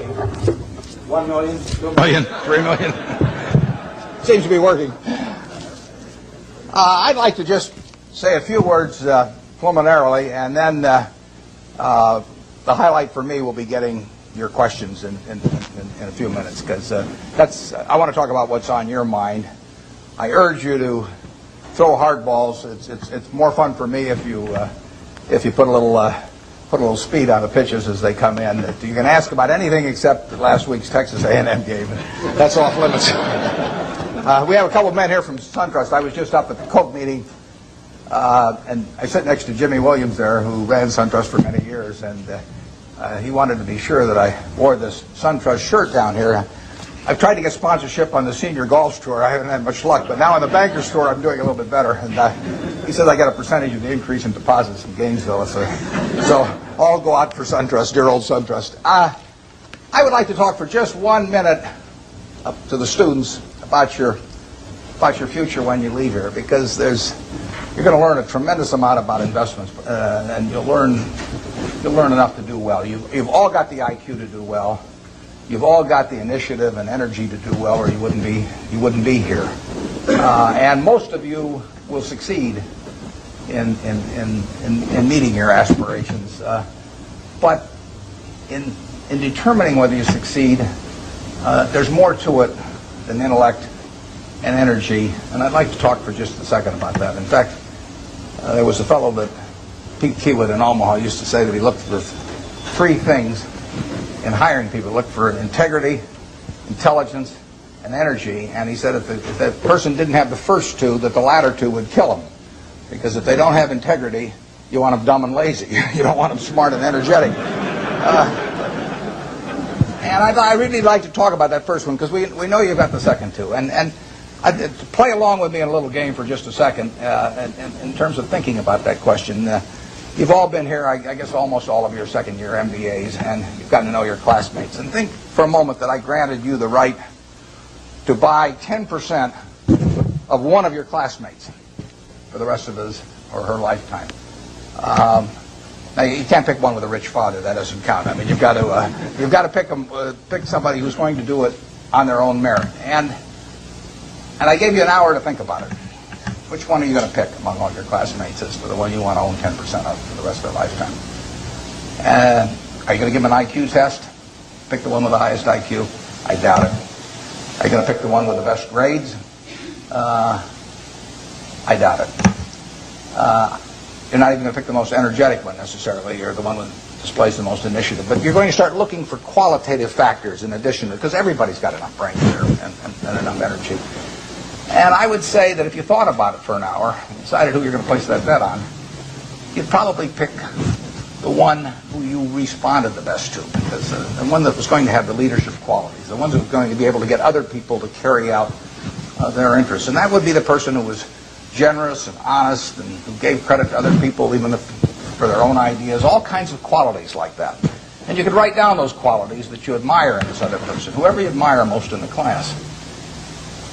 1 million, 2 million, 3 million. Seems to be working. I'd like to just say a few words preliminarily, and then the highlight for me will be getting your questions in a few minutes, because I want to talk about what's on your mind. I urge you to throw hard balls. It's more fun for me if you put a little speed on the pitches as they come in. You can ask about anything except last week's Texas A&M game. That's off limits. We have a couple of men here from SunTrust. I was just up at the Coke meeting, and I sit next to Jimmy Williams there, who ran SunTrust for many years, and he wanted to be sure that I wore this SunTrust shirt down here. I've tried to get sponsorship on the senior golf tour. I haven't had much luck, but now on the Bankers tour, I'm doing a little bit better. And he says I get a percentage of the increase in deposits in Gainesville. So I'll go out for SunTrust, dear old SunTrust. I would like to talk for just 1 minute up to the students about your future when you leave here, because you're going to learn a tremendous amount about investments, and you'll learn enough to do well. You've all got the IQ to do well. You've all got the initiative and energy to do well, or you wouldn't be here. And most of you will succeed in meeting your aspirations. But in determining whether you succeed, there's more to it than intellect and energy. And I'd like to talk for just a second about that. In fact, there was a fellow that Pete Kiewit in Omaha used to say that he looked for 3 things in hiring people. Look for integrity, intelligence, and energy. And he said if that person didn't have the first 2, that the latter 2 would kill him. Because if they don't have integrity, you want them dumb and lazy. You don't want them smart and energetic. And I really like to talk about that first one, because we know you've got the second 2. And play along with me in a little game for just a second in terms of thinking about that question. You've all been here, I guess almost all of your second-year MBAs, and you've gotten to know your classmates. And think for a moment that I granted you the right to buy 10% of one of your classmates for the rest of his or her lifetime. Now you can't pick one with a rich father. That doesn't count. I mean, you've got to pick somebody who's going to do it on their own merit. And I gave you an hour to think about it. Which one are you going to pick among all your classmates as for the one you want to own 10% of for the rest of their lifetime? And are you going to give them an IQ test? Pick the one with the highest IQ? I doubt it. Are you going to pick the one with the best grades? I doubt it. You're not even going to pick the most energetic one necessarily. You're the one that displays the most initiative. But you're going to start looking for qualitative factors in addition to, because everybody's got enough brain there and enough energy. And I would say that if you thought about it for an hour and decided who you're going to place that bet on, you'd probably pick the one who you responded the best to, because the one that was going to have the leadership qualities, the one that was going to be able to get other people to carry out their interests. And that would be the person who was generous and honest and who gave credit to other people even for their own ideas, all kinds of qualities like that. And you could write down those qualities that you admire in this other person, whoever you admire most in the class.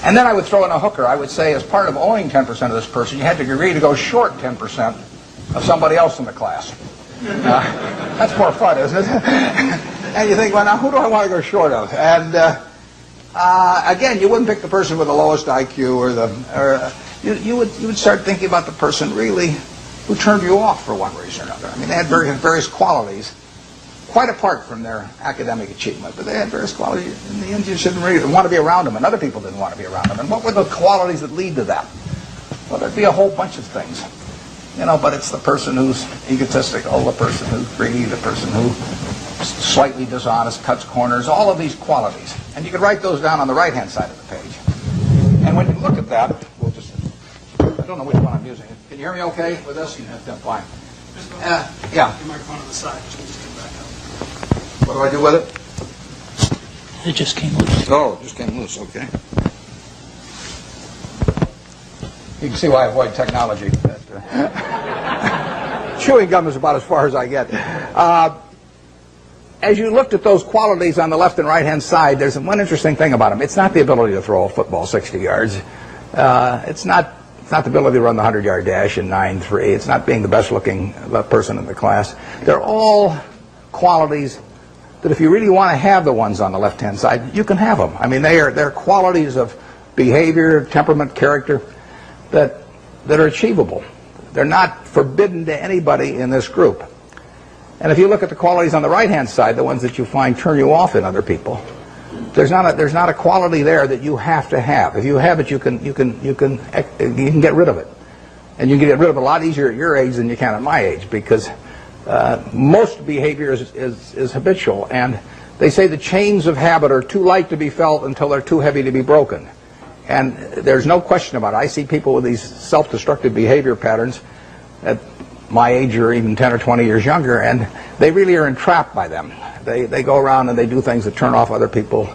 And then I would throw in a hooker. I would say as part of owning 10% of this person, you had to agree to go short 10% of somebody else in the class. That's more fun, isn't it? And you think, well, now who do I want to go short of? And again, you wouldn't pick the person with the lowest IQ you would start thinking about the person really who turned you off for one reason or another. I mean, they had various qualities, quite apart from their academic achievement, but they had various qualities. In the end, you didn't really want to be around them, and other people didn't want to be around them. And what were the qualities that lead to that? Well, there'd be a whole bunch of things, but it's the person who's egotistical, the person who's greedy, the person who's slightly dishonest, cuts corners, all of these qualities. And you could write those down on the right-hand side of the page. And when you look at that, I don't know which one I'm using. Can you hear me okay with this? Yeah, fine. Yeah. Your microphone on the side. Just get back up. What do I do with It just came loose. Oh, it just came loose. Okay. You can see why I avoid technology. Chewing gum is about as far as I get. As you looked at those qualities on the left and right-hand side, there's one interesting thing about them. It's not the ability to throw a football 60 yards. It's not the ability to run the 100-yard dash in 9.3. It's not being the best-looking person in the class. They're all qualities that if you really want to have the ones on the left-hand side, you can have them. I mean, they're qualities of behavior, temperament, character that are achievable. They're not forbidden to anybody in this group. And if you look at the qualities on the right-hand side, the ones that you find turn you off in other people, there's not a quality there that you have to have. If you have it, you can get rid of it, and you can get rid of it a lot easier at your age than you can at my age, because most behavior is habitual, and they say the chains of habit are too light to be felt until they're too heavy to be broken. And there's no question about it. I see people with these self-destructive behavior patterns at my age or even 10 or 20 years younger, and they really are entrapped by them. They go around and they do things that turn off other people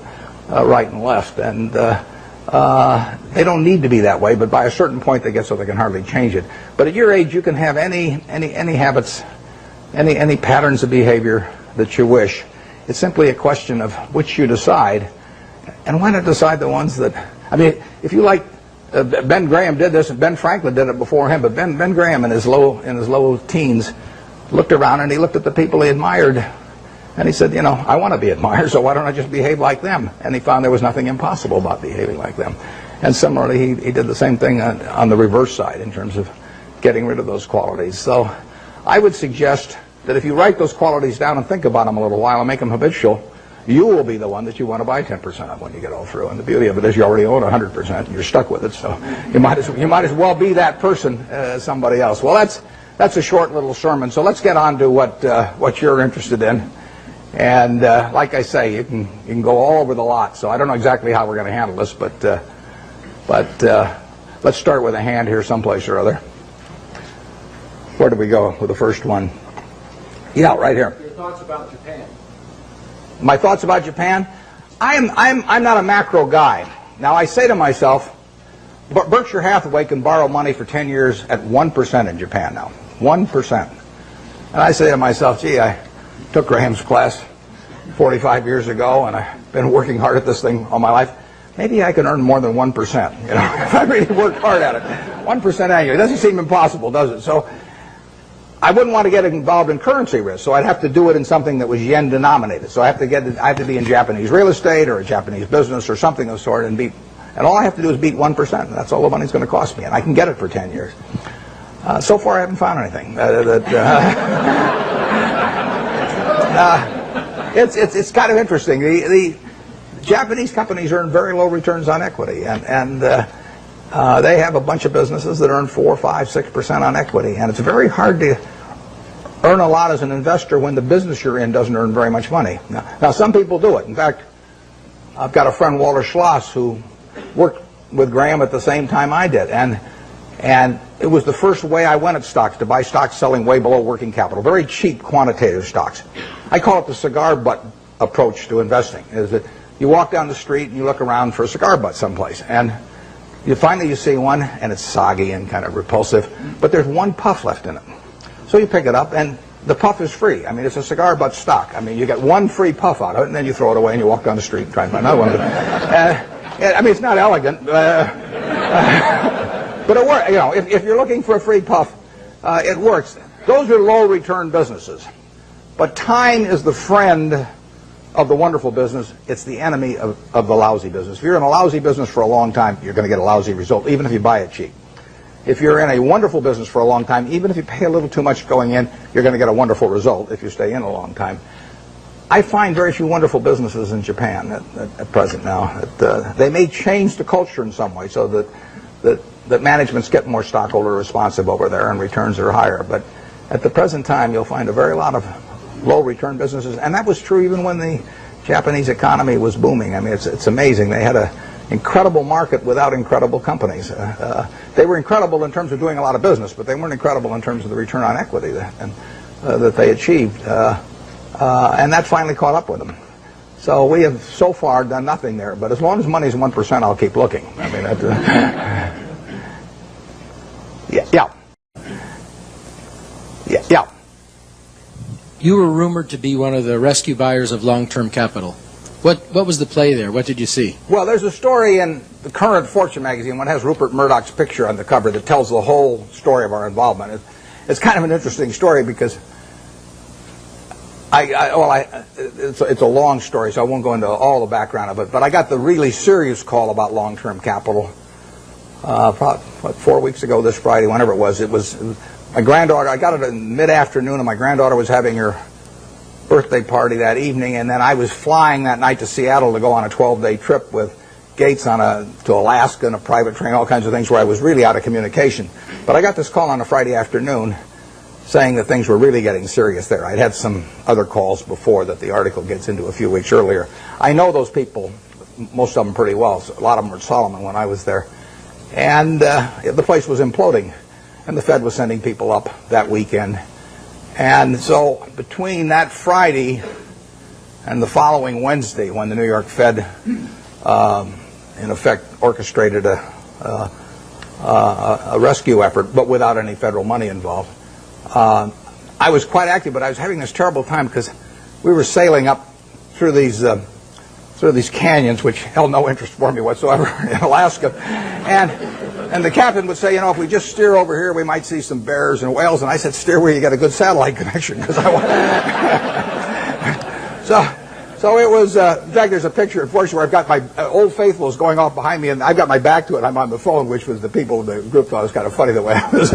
right and left, and they don't need to be that way, but by a certain point they get so they can hardly change it. But at your age, you can have any habits, any patterns of behavior that you wish. It's simply a question of which you decide, and why not decide the ones that, I mean, if you like, Ben Graham did this, and Ben Franklin did it before him, but Ben Graham in his low teens looked around and he looked at the people he admired, and he said, you know, I want to be admired, so why don't I just behave like them? And he found there was nothing impossible about behaving like them. And similarly, he did the same thing on the reverse side in terms of getting rid of those qualities. So I would suggest that if you write those qualities down and think about them a little while and make them habitual, you will be the one that you want to buy 10% of when you get all through. And the beauty of it is you already own 100% and you're stuck with it. So you might as well be that person as somebody else. Well, that's a short little sermon. So let's get on to what you're interested in. And like I say, you can go all over the lot. So I don't know exactly how we're going to handle this, but let's start with a hand here someplace or other. Where do we go with the first one? Yeah, right here. Your thoughts about Japan? My thoughts about Japan? I'm not a macro guy. Now I say to myself, Berkshire Hathaway can borrow money for 10 years at 1% in Japan now. 1%. And I say to myself, gee, I took Graham's class 45 years ago, and I've been working hard at this thing all my life. Maybe I can earn more than 1%, you know, if I really work hard at it. 1% annually. It doesn't seem impossible, does it? So I wouldn't want to get involved in currency risk, so I'd have to do it in something that was yen denominated. So I have to be in Japanese real estate or a Japanese business or something of the sort, and all I have to do is beat 1%. And that's all the money's going to cost me, and I can get it for 10 years. So far, I haven't found anything. It's kind of interesting. The Japanese companies earn very low returns on equity, and they have a bunch of businesses that earn 4, 5, 6% on equity, and it's very hard to earn a lot as an investor when the business you're in doesn't earn very much money. Now some people do it. In fact, I've got a friend, Walter Schloss, who worked with Graham at the same time I did, and it was the first way I went at stocks, to buy stocks selling way below working capital, very cheap quantitative stocks. I call it the cigar butt approach to investing, is that you walk down the street and you look around for a cigar butt someplace, and you see one, and it's soggy and kind of repulsive, but there's one puff left in it. So you pick it up, and the puff is free. I mean, it's a cigar butt stock. I mean, you get one free puff out of it, and then you throw it away and you walk down the street and try and find another one. I mean, it's not elegant, but it works. You know, if you're looking for a free puff, it works. Those are low return businesses. But time is the friend of the wonderful business. It's the enemy of the lousy business. If you're in a lousy business for a long time, you're going to get a lousy result, even if you buy it cheap. If you're in a wonderful business for a long time, even if you pay a little too much going in, you're going to get a wonderful result if you stay in a long time. I find very few wonderful businesses in Japan at present now. They may change the culture in some way so that managements get more stockholder responsive over there and returns are higher. But at the present time, you'll find a very lot of low return businesses, and that was true even when the Japanese economy was booming. I mean, it's amazing. They had an incredible market without incredible companies. They were incredible in terms of doing a lot of business, but they weren't incredible in terms of the return on equity that they achieved. And that finally caught up with them. So we have so far done nothing there, but as long as money's 1%, I'll keep looking. I mean, yeah. You were rumored to be one of the rescue buyers of long-term capital. What was the play there? What did you see? Well, there's a story in the current Fortune magazine, one has Rupert Murdoch's picture on the cover, that tells the whole story of our involvement. It's kind of an interesting story because It's a long story, so I won't go into all the background of it. But I got the really serious call about long-term capital probably 4 weeks ago this Friday, whenever it was. It was my granddaughter. I got it in mid-afternoon, and my granddaughter was having her birthday party that evening, and then I was flying that night to Seattle to go on a 12-day trip with Gates to Alaska in a private train, all kinds of things where I was really out of communication. But I got this call on a Friday afternoon saying that things were really getting serious there. I'd had some other calls before that the article gets into a few weeks earlier. I know those people, most of them pretty well. So a lot of them were at Solomon when I was there. And the place was imploding, and the Fed was sending people up that weekend. And so between that Friday and the following Wednesday, when the New York Fed, in effect, orchestrated a rescue effort, but without any federal money involved, I was quite active, but I was having this terrible time because we were sailing up through these canyons, which held no interest for me whatsoever, in Alaska, and the captain would say, if we just steer over here, we might see some bears and whales. And I said, steer where you get a good satellite connection, because I want. So it was. In fact, there's a picture, unfortunately, where I've got my Old Faithfuls going off behind me, and I've got my back to it. I'm on the phone, which was the people, the group thought it was kind of funny the way I was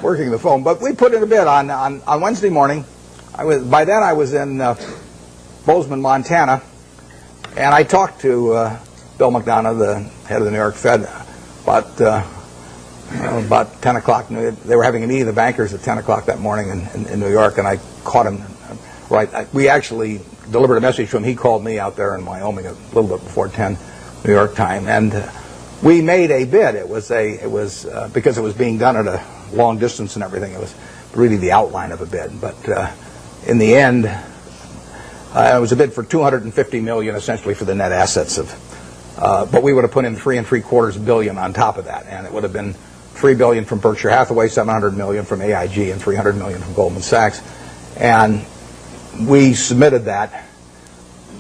working the phone. But we put in a bid on Wednesday morning. By then I was in Bozeman, Montana, and I talked to Bill McDonough, the head of the New York Fed, about 10 o'clock. They were having a meeting of the bankers at 10 o'clock that morning in New York, and I caught him. We actually delivered a message to him. He called me out there in Wyoming a little bit before 10 New York time, and we made a bid. It was because it was being done at a long distance and everything. It was really the outline of a bid, but in the end, it was a bid for $250 million, essentially for the net assets of. But we would have put in $3.75 billion on top of that, and it would have been $3 billion from Berkshire Hathaway, $700 million from AIG, and $300 million from Goldman Sachs. And we submitted that,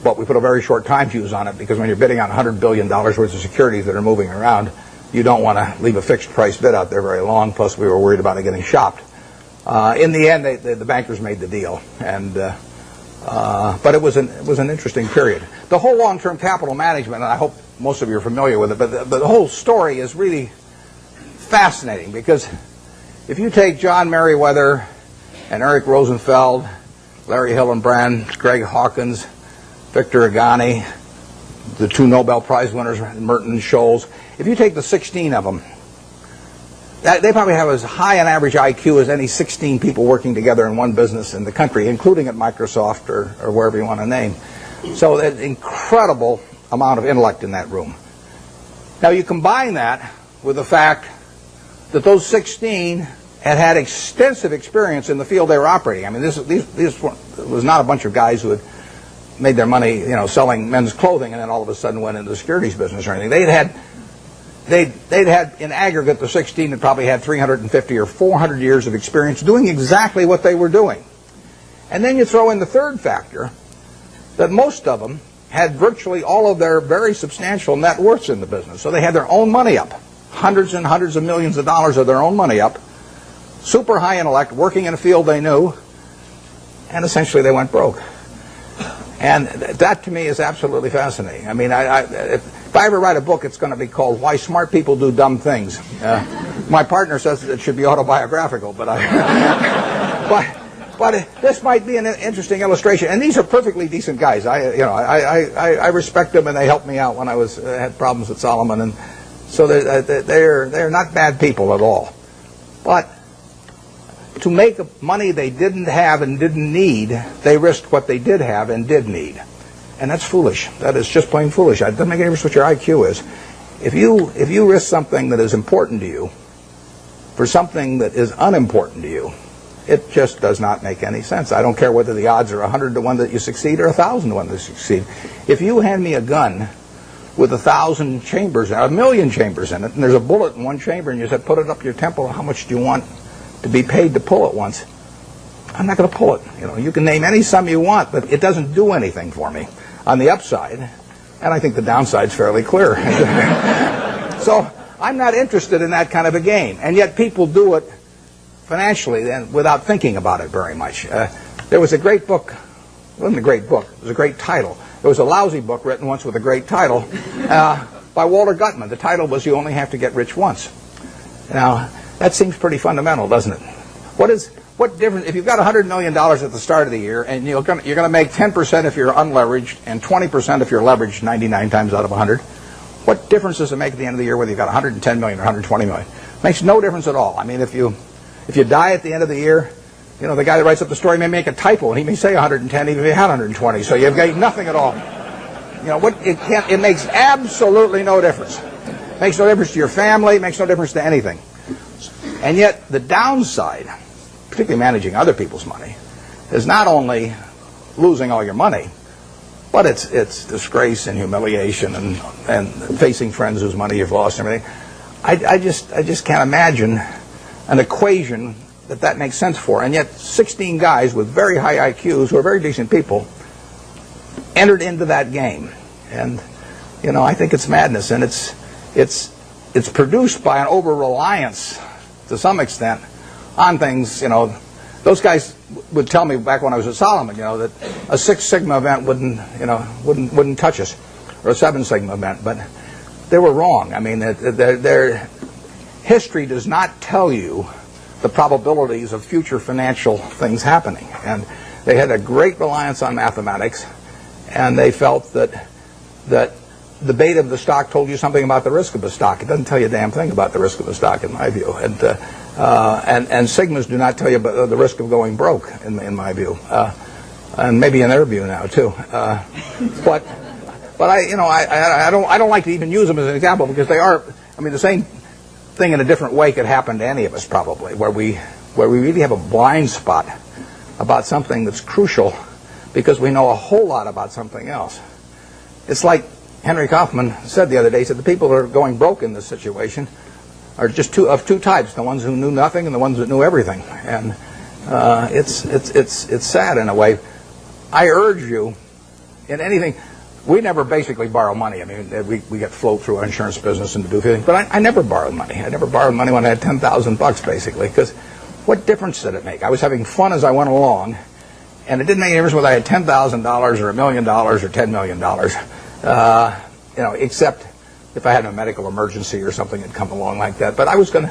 but we put a very short time fuse on it, because when you're bidding on $100 billion worth of securities that are moving around, you don't want to leave a fixed price bid out there very long. Plus, we were worried about it getting shopped. In the end, the bankers made the deal, and but it was an interesting period. The whole long-term capital management, and I hope most of you are familiar with it, but the whole story is really fascinating, because if you take John Merriweather and Eric Rosenfeld, Larry Hillenbrand, Greg Hawkins, Victor Agani, the two Nobel Prize winners, Merton and Scholes, if you take the 16 of them, they probably have as high an average IQ as any 16 people working together in one business in the country, including at Microsoft or wherever you want to name. So an incredible amount of intellect in that room. Now you combine that with the fact that those 16 had extensive experience in the field they were operating. I mean, this was not a bunch of guys who had made their money, selling men's clothing and then all of a sudden went into the securities business or anything. They'd had in aggregate, the 16 had probably had 350 or 400 years of experience doing exactly what they were doing. And then you throw in the third factor, that most of them had virtually all of their very substantial net worths in the business. So they had their own money up, hundreds and hundreds of millions of dollars of their own money up, super high intellect, working in a field they knew, and essentially they went broke. And that to me is absolutely fascinating. I mean, if I ever write a book, it's going to be called Why Smart People Do Dumb Things. My partner says it should be autobiographical, but this might be an interesting illustration. And these are perfectly decent guys. I respect them, and they helped me out when I had problems with Solomon, and so they're not bad people at all. But to make money they didn't have and didn't need, they risked what they did have and did need. And that's foolish. That is just plain foolish. It doesn't make any difference what your IQ is. If you risk something that is important to you for something that is unimportant to you, it just does not make any sense. I don't care whether the odds are 100 to 1 that you succeed or 1,000 to 1 that you succeed. If you hand me a gun with 1,000 chambers, 1,000,000 chambers in it, and there's a bullet in one chamber, and you said, put it up your temple, how much do you want to be paid to pull it once? I'm not going to pull it. You can name any sum you want, but it doesn't do anything for me on the upside, and I think the downside's fairly clear. So I'm not interested in that kind of a game, and yet people do it financially and without thinking about it very much. There was a great book It wasn't a great book. It was a great title. There was a lousy book written once with a great title by Walter Gutman. The title was You Only Have to Get Rich Once. Now, that seems pretty fundamental, doesn't it? What difference, if you've got $100 million at the start of the year, and you're going to make 10% if you're unleveraged and 20% if you're leveraged 99 times out of 100, what difference does it make at the end of the year whether you've got 110 million or 120 million? It makes no difference at all. I mean, if you die at the end of the year, you know, the guy that writes up the story may make a typo, and he may say 110 even if he had 120, so you've got nothing at all. You know, it makes absolutely no difference. It makes no difference to your family, it makes no difference to anything. And yet, the downside, particularly managing other people's money, is not only losing all your money, but it's disgrace and humiliation and facing friends whose money you've lost and everything. I just can't imagine an equation that makes sense for. And yet 16 guys with very high IQs who are very decent people entered into that game. And, you know, I think it's madness. And it's produced by an over-reliance, to some extent, on things. You know, those guys would tell me back when I was at Solomon, you know, that a 6 Sigma event wouldn't touch us, or a 7 Sigma event. But they were wrong. I mean, their history does not tell you the probabilities of future financial things happening. And they had a great reliance on mathematics, and they felt that the beta of the stock told you something about the risk of the stock. It doesn't tell you a damn thing about the risk of the stock, in my view. And Sigmas do not tell you about the risk of going broke, in my view, and maybe in their view now too. But I don't like to even use them as an example, because they are. I mean, the same thing in a different way could happen to any of us, probably, where we really have a blind spot about something that's crucial because we know a whole lot about something else. It's like Henry Kaufman said the other day. He said the people that are going broke in this situation are just two types: the ones who knew nothing and the ones that knew everything. And it's sad in a way. I urge you, in anything. We never basically borrow money. I mean, we get float through our insurance business and to do things. But I never borrowed money. I never borrowed money when I had $10,000 basically, because what difference did it make? I was having fun as I went along, and it didn't make any difference whether I had $10,000 or $1 million or $10 million. You know, except if I had a medical emergency or something had come along like that. But I was going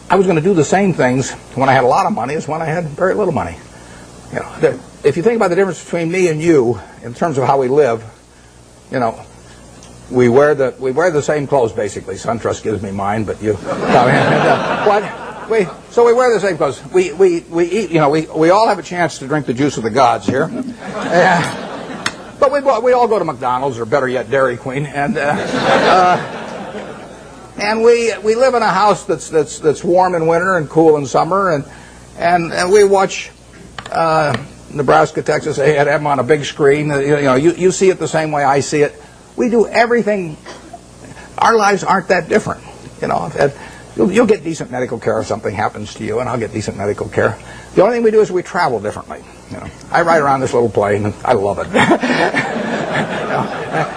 to do the same things when I had a lot of money as when I had very little money. You know, if you think about the difference between me and you in terms of how we live, you know, we wear the same clothes basically. SunTrust gives me mine, but you. So we wear the same clothes. We eat. You know, we all have a chance to drink the juice of the gods here. But we all go to McDonald's, or better yet, Dairy Queen, and we live in a house that's warm in winter and cool in summer, and we watch Nebraska, Texas. They had them on a big screen. You see it the same way I see it. We do everything. Our lives aren't that different. You know, you'll get decent medical care if something happens to you, and I'll get decent medical care. The only thing we do is we travel differently. You know, I ride around this little plane, and I love it.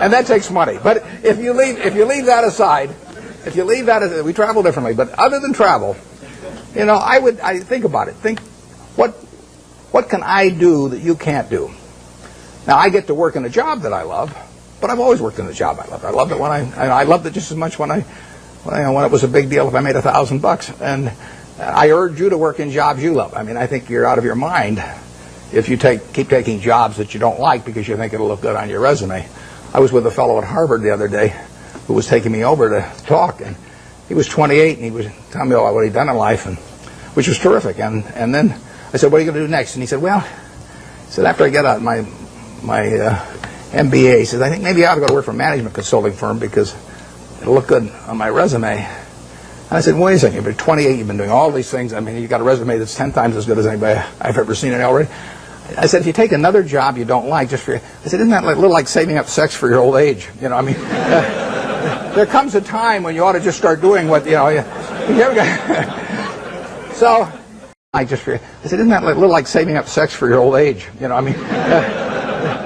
And that takes money. But if you leave that aside, we travel differently. But other than travel, you know, I think about it. Think what can I do that you can't do? Now, I get to work in a job that I love, but I've always worked in a job I loved. I loved it when I loved it just as much when it was a big deal if I made $1,000. And I urge you to work in jobs you love. I mean, I think you're out of your mind if you keep taking jobs that you don't like because you think it'll look good on your resume. I was with a fellow at Harvard the other day who was taking me over to talk, and he was 28, and he was telling me what he'd done in life, which was terrific. And then I said, "What are you going to do next?" And he said, after I get out my MBA, he says, "I think maybe I ought to go to work for a management consulting firm because it'll look good on my resume." And I said, "Wait a second, you've been 28, you've been doing all these things. I mean, you've got a resume that's 10 times as good as anybody I've ever seen it already." I said, "If you take another job you don't like, I said, isn't that a little like saving up sex for your old age? You know, I mean, there comes a time when you ought to just start doing what, you know, so I said, isn't that a little like saving up sex for your old age? You know, I mean,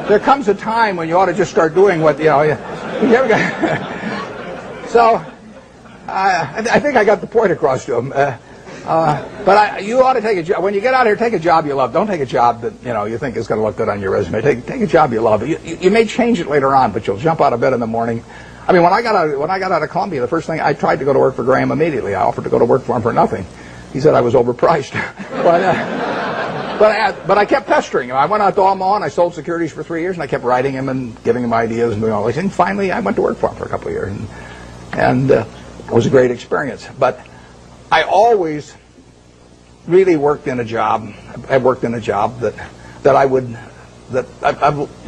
there comes a time when you ought to just start doing what, you know, so I think I got the point across to him. But you ought to take a job. When you get out here, take a job you love. Don't take a job that you think is going to look good on your resume. Take a job you love. You may change it later on, but you'll jump out of bed in the morning. I mean, when I got out of Columbia, the first thing I tried to go to work for Graham immediately. I offered to go to work for him for nothing. He said I was overpriced. But I kept pestering him. I went out to Omaha and I sold securities for 3 years, and I kept writing him and giving him ideas and doing all these things. Finally, I went to work for him for a couple of years, and it was a great experience. But I always really worked in a job. I worked in a job that I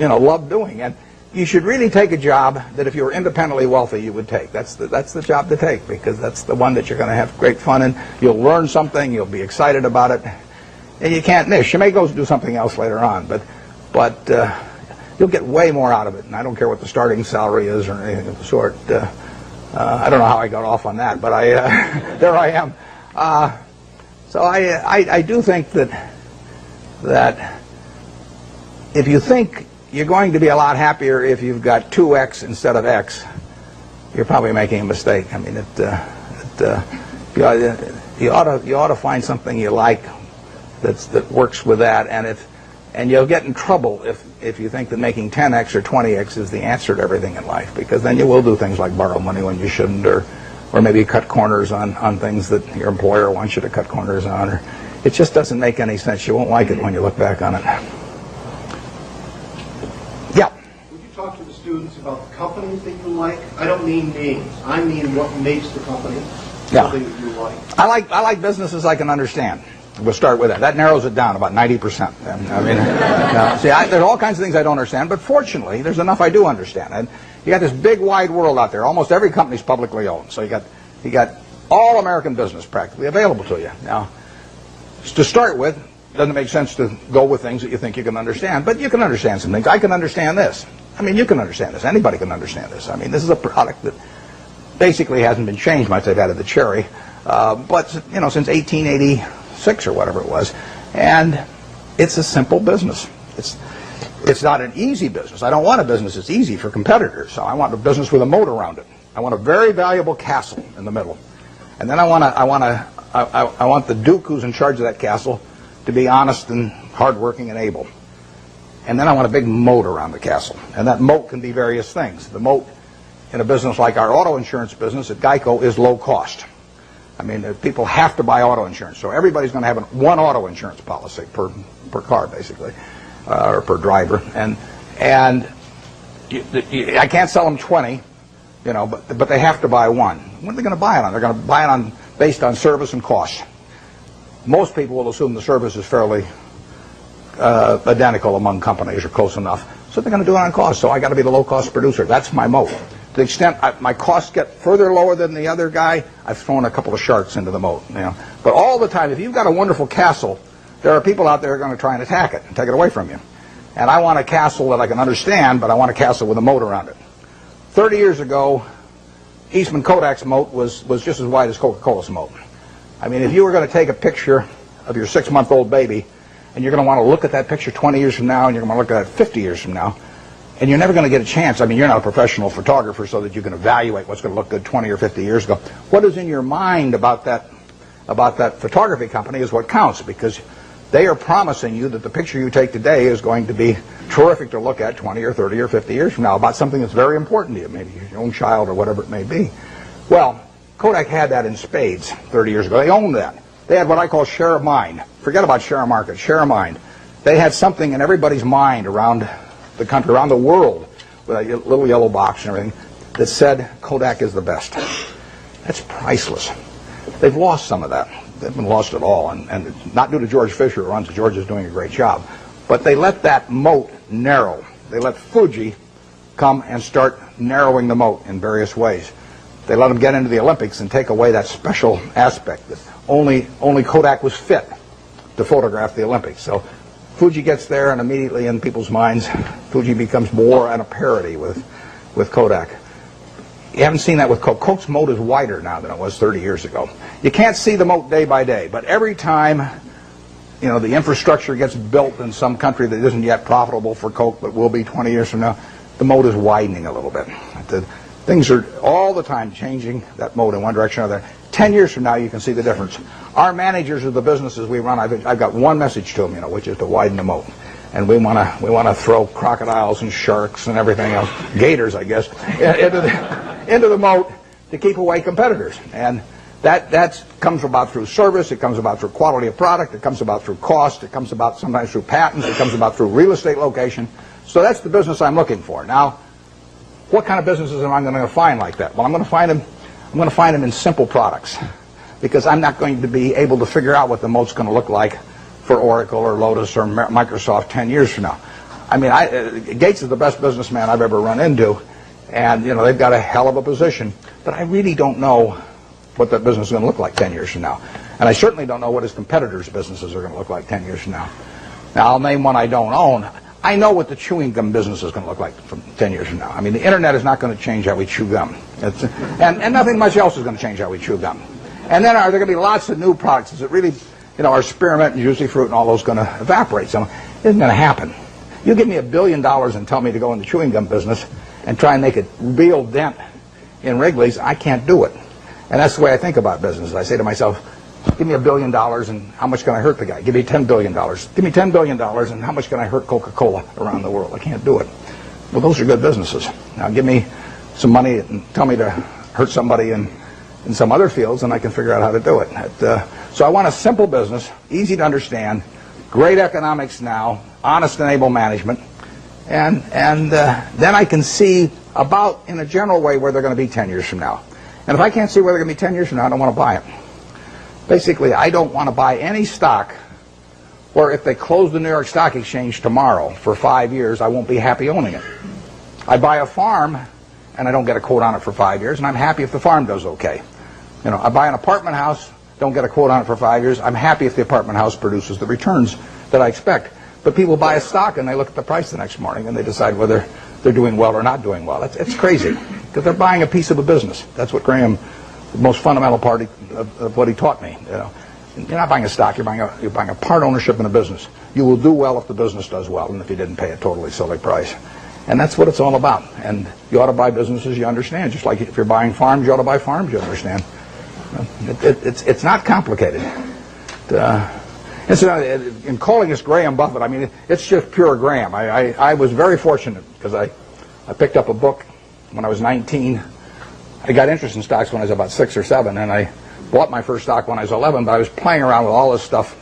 loved doing. And you should really take a job that if you were independently wealthy, you would take. That's the job to take, because that's the one that you're going to have great fun in. You'll learn something. You'll be excited about it, and you can't miss. You may go do something else later on, but you'll get way more out of it. And I don't care what the starting salary is or anything of the sort. I don't know how I got off on that, but there I am. So I do think that if you think you're going to be a lot happier if you've got 2x instead of x, you're probably making a mistake. I mean, you ought to find something you like that works with that, and you'll get in trouble if you think that making 10x or 20x is the answer to everything in life, because then you will do things like borrow money when you shouldn't, or maybe cut corners on things that your employer wants you to cut corners on. Or it just doesn't make any sense. You won't like it when you look back on it. Yeah. Would you talk to the students about the companies that you like? I don't mean names. I mean what makes the company something that you like. I like businesses I can understand. We'll start with that. That narrows it down about 90%. I mean, there's all kinds of things I don't understand, but fortunately, there's enough I do understand. And you got this big, wide world out there. Almost every company's publicly owned, so you got all American business practically available to you. Now, to start with, it doesn't make sense to go with things that you think you can understand, but you can understand some things. I can understand this. I mean, you can understand this. Anybody can understand this. I mean, this is a product that basically hasn't been changed much. They've added the cherry, but since 1886 or whatever it was, and it's a simple business. It's not an easy business. I don't want a business that's easy for competitors. So I want a business with a moat around it. I want a very valuable castle in the middle, and then I want the duke who's in charge of that castle to be honest and hardworking and able. And then I want a big moat around the castle, and that moat can be various things. The moat in a business like our auto insurance business at GEICO is low cost. I mean, people have to buy auto insurance, so everybody's going to have one auto insurance policy per car, basically, or per driver. And I can't sell them 20, but they have to buy one. What are they going to buy it on? They're going to buy it based on service and cost. Most people will assume the service is fairly identical among companies or close enough, so they're going to do it on cost. So I got to be the low-cost producer. That's my moat. To the extent my costs get further lower than the other guy, I've thrown a couple of sharks into the moat. But all the time, if you've got a wonderful castle, there are people out there who are going to try and attack it and take it away from you. And I want a castle that I can understand, but I want a castle with a moat around it. 30 years ago, Eastman Kodak's moat was just as wide as Coca-Cola's moat. I mean, if you were going to take a picture of your 6-month-old baby, and you're going to want to look at that picture 20 years from now, and you're going to want to look at it 50 years from now, and you're never going to get a chance. I mean, you're not a professional photographer so that you can evaluate what's going to look good 20 or 50 years ago. What is in your mind about that photography company is what counts, because they are promising you that the picture you take today is going to be terrific to look at 20 or 30 or 50 years from now about something that's very important to you, maybe your own child or whatever it may be. Well, Kodak had that in spades 30 years ago. They owned that. They had what I call share of mind. Forget about share of market, share of mind. They had something in everybody's mind around the country, around the world, with a little yellow box and everything, that said Kodak is the best. That's priceless. They've lost some of that. They haven't lost it all, and not due to George Fisher, who runs it. George is doing a great job. But they let that moat narrow. They let Fuji come and start narrowing the moat in various ways. They let them get into the Olympics and take away that special aspect that only Kodak was fit to photograph the Olympics. So Fuji gets there, and immediately in people's minds, Fuji becomes more at a parity with Kodak. You haven't seen that with Coke. Coke's moat is wider now than it was 30 years ago. You can't see the moat day by day, but every time the infrastructure gets built in some country that isn't yet profitable for Coke but will be 20 years from now, the moat is widening a little bit. Things are all the time changing that mode in one direction or the other. 10 years from now, you can see the difference. Our managers of the businesses we run, I've got one message to them, which is to widen the moat. And we want to throw crocodiles and sharks and everything else, gators, I guess, into the moat to keep away competitors. And that comes about through service. It comes about through quality of product. It comes about through cost. It comes about sometimes through patents. It comes about through real estate location. So that's the business I'm looking for. Now, what kind of businesses am I going to find like that? Well, I'm going to find them in simple products, because I'm not going to be able to figure out what the moat's going to look like for Oracle or Lotus or Microsoft 10 years from now. I mean, Gates is the best businessman I've ever run into, and they've got a hell of a position, but I really don't know what that business is going to look like 10 years from now. And I certainly don't know what his competitors' businesses are going to look like 10 years from now. Now, I'll name one I don't own. I know what the chewing gum business is going to look like from 10 years from now. I mean, the internet is not going to change how we chew gum. And nothing much else is going to change how we chew gum. And then are there going to be lots of new products? Is it really, our spearmint and juicy fruit and all those going to evaporate? Some? It isn't going to happen. You give me $1 billion and tell me to go in the chewing gum business and try and make a real dent in Wrigley's, I can't do it. And that's the way I think about business. I say to myself, give me $1 billion and how much can I hurt the guy? Give me $10 billion. Give me $10 billion and how much can I hurt Coca-Cola around the world? I can't do it. Well, those are good businesses. Now give me some money and tell me to hurt somebody in some other fields and I can figure out how to do it. So I want a simple business, easy to understand, great economics now, honest and able management, and then I can see about, in a general way, where they're going to be 10 years from now. And if I can't see where they're going to be 10 years from now, I don't want to buy it. Basically, I don't want to buy any stock where if they close the New York Stock Exchange tomorrow for 5 years, I won't be happy owning it. I buy a farm and I don't get a quote on it for 5 years, and I'm happy if the farm does okay. I buy an apartment house, don't get a quote on it for 5 years, I'm happy if the apartment house produces the returns that I expect. But people buy a stock and they look at the price the next morning and they decide whether they're doing well or not doing well. It's crazy, because they're buying a piece of a business. That's what Graham, the most fundamental part of what he taught me. You're not buying a stock, you're buying a part ownership in a business. You will do well if the business does well, and if you didn't pay a totally silly price. And that's what it's all about. And you ought to buy businesses you understand. Just like if you're buying farms, you ought to buy farms you understand. It's not complicated. In calling this Graham Buffett, I mean, it's just pure Graham. I was very fortunate because I picked up a book when I was 19. I got interest in stocks when I was about 6 or 7, and I bought my first stock when I was 11, but I was playing around with all this stuff.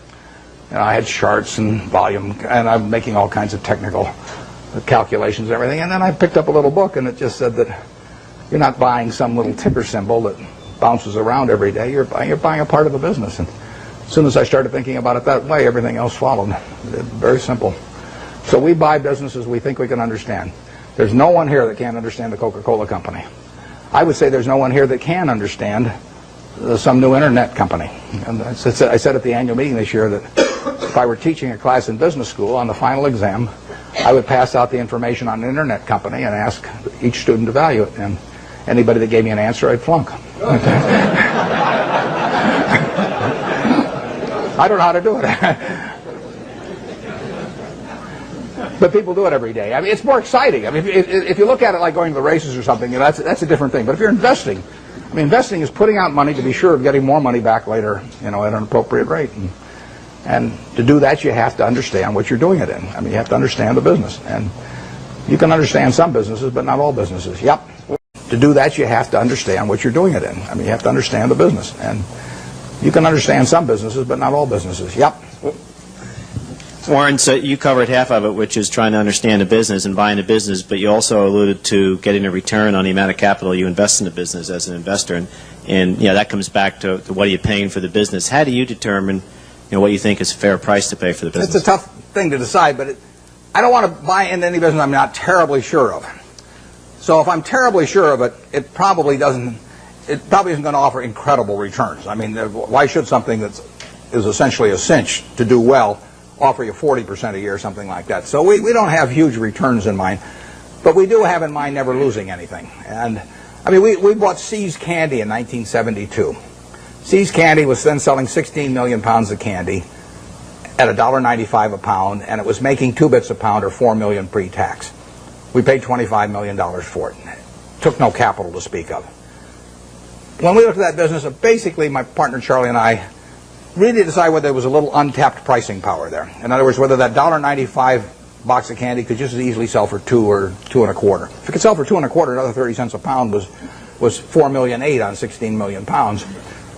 I had charts and volume, and I'm making all kinds of technical calculations and everything. And then I picked up a little book, and it just said that you're not buying some little ticker symbol that bounces around every day. You're buying a part of a business. And as soon as I started thinking about it that way, everything else followed. Very simple. So we buy businesses we think we can understand. There's no one here that can't understand the Coca-Cola company. I would say there's no one here that can understand some new internet company. And I said at the annual meeting this year that if I were teaching a class in business school, on the final exam, I would pass out the information on an internet company and ask each student to value it. And anybody that gave me an answer, I'd flunk. I don't know how to do it. But people do it every day. I mean, it's more exciting. I mean, if you look at it like going to the races or something, that's a different thing. But if you're investing, I mean, investing is putting out money to be sure of getting more money back later, at an appropriate rate. And to do that, you have to understand what you're doing it in. I mean, you have to understand the business. And you can understand some businesses, but not all businesses. Yep. To do that, you have to understand what you're doing it in. I mean, you have to understand the business. And you can understand some businesses, but not all businesses. Yep. Warren, so you covered half of it, which is trying to understand a business and buying a business, but you also alluded to getting a return on the amount of capital you invest in the business as an investor. And that comes back to what are you paying for the business. How do you determine what you think is a fair price to pay for the business? It's a tough thing to decide, but I don't want to buy into any business I'm not terribly sure of. So if I'm terribly sure of it, it probably isn't going to offer incredible returns. I mean, why should something that is essentially a cinch to do well offer you 40% a year or something like that? So we don't have huge returns in mind, but we do have in mind never losing anything. And I mean, we bought See's Candy in 1972. See's Candy was then selling 16 million pounds of candy at $1.95 a pound, and it was making 2 bits a pound or $4 million pre-tax. We paid $25 million for it. took no capital to speak of. When we looked at that business, basically my partner Charlie and I really decided whether there was a little untapped pricing power there. In other words, whether that $1.95 box of candy could just as easily sell for $2 or $2.25. If it could sell for $2.25, another 30 cents a pound was $4.8 million on 16 million pounds,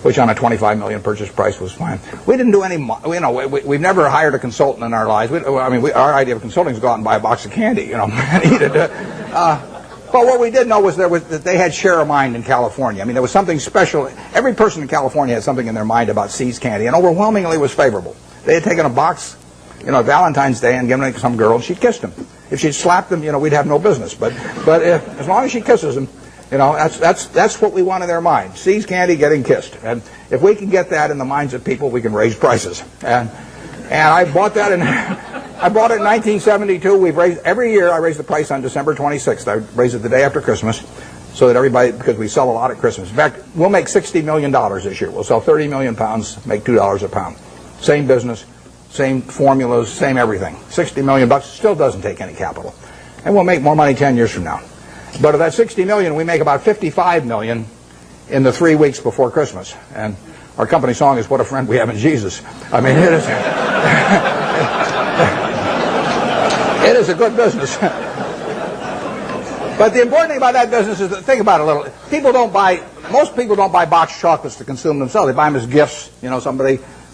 which on a 25 million purchase price was fine. We didn't do any, we've never hired a consultant in our lives. Our idea of consulting is go out and buy a box of candy, and eat it. But what we did know was that they had share of mind in California. I mean, there was something special. Every person in California had something in their mind about See's candy, and overwhelmingly it was favorable. They had taken a box, Valentine's Day and given it to some girl, and she'd kissed him. If she'd slapped him, we'd have no business. But as long as she kisses him, that's what we want in their mind. See's candy getting kissed. And if we can get that in the minds of people, we can raise prices. And I bought that I bought it in 1972. We've raised every year. I raise the price on December 26th. I raise it the day after Christmas, so that everybody, because we sell a lot at Christmas. In fact, we'll make $60 million this year. We'll sell 30 million pounds, make $2 a pound. Same business, same formulas, same everything. $60 million still doesn't take any capital, and we'll make more money 10 years from now. But of that $60 million, we make about $55 million in the 3 weeks before Christmas. And our company song is "What a Friend We Have in Jesus." I mean, it is. It is a good business. But the important thing about that business is that, think about it a little. Most people don't buy boxed chocolates to consume themselves. They buy them as gifts.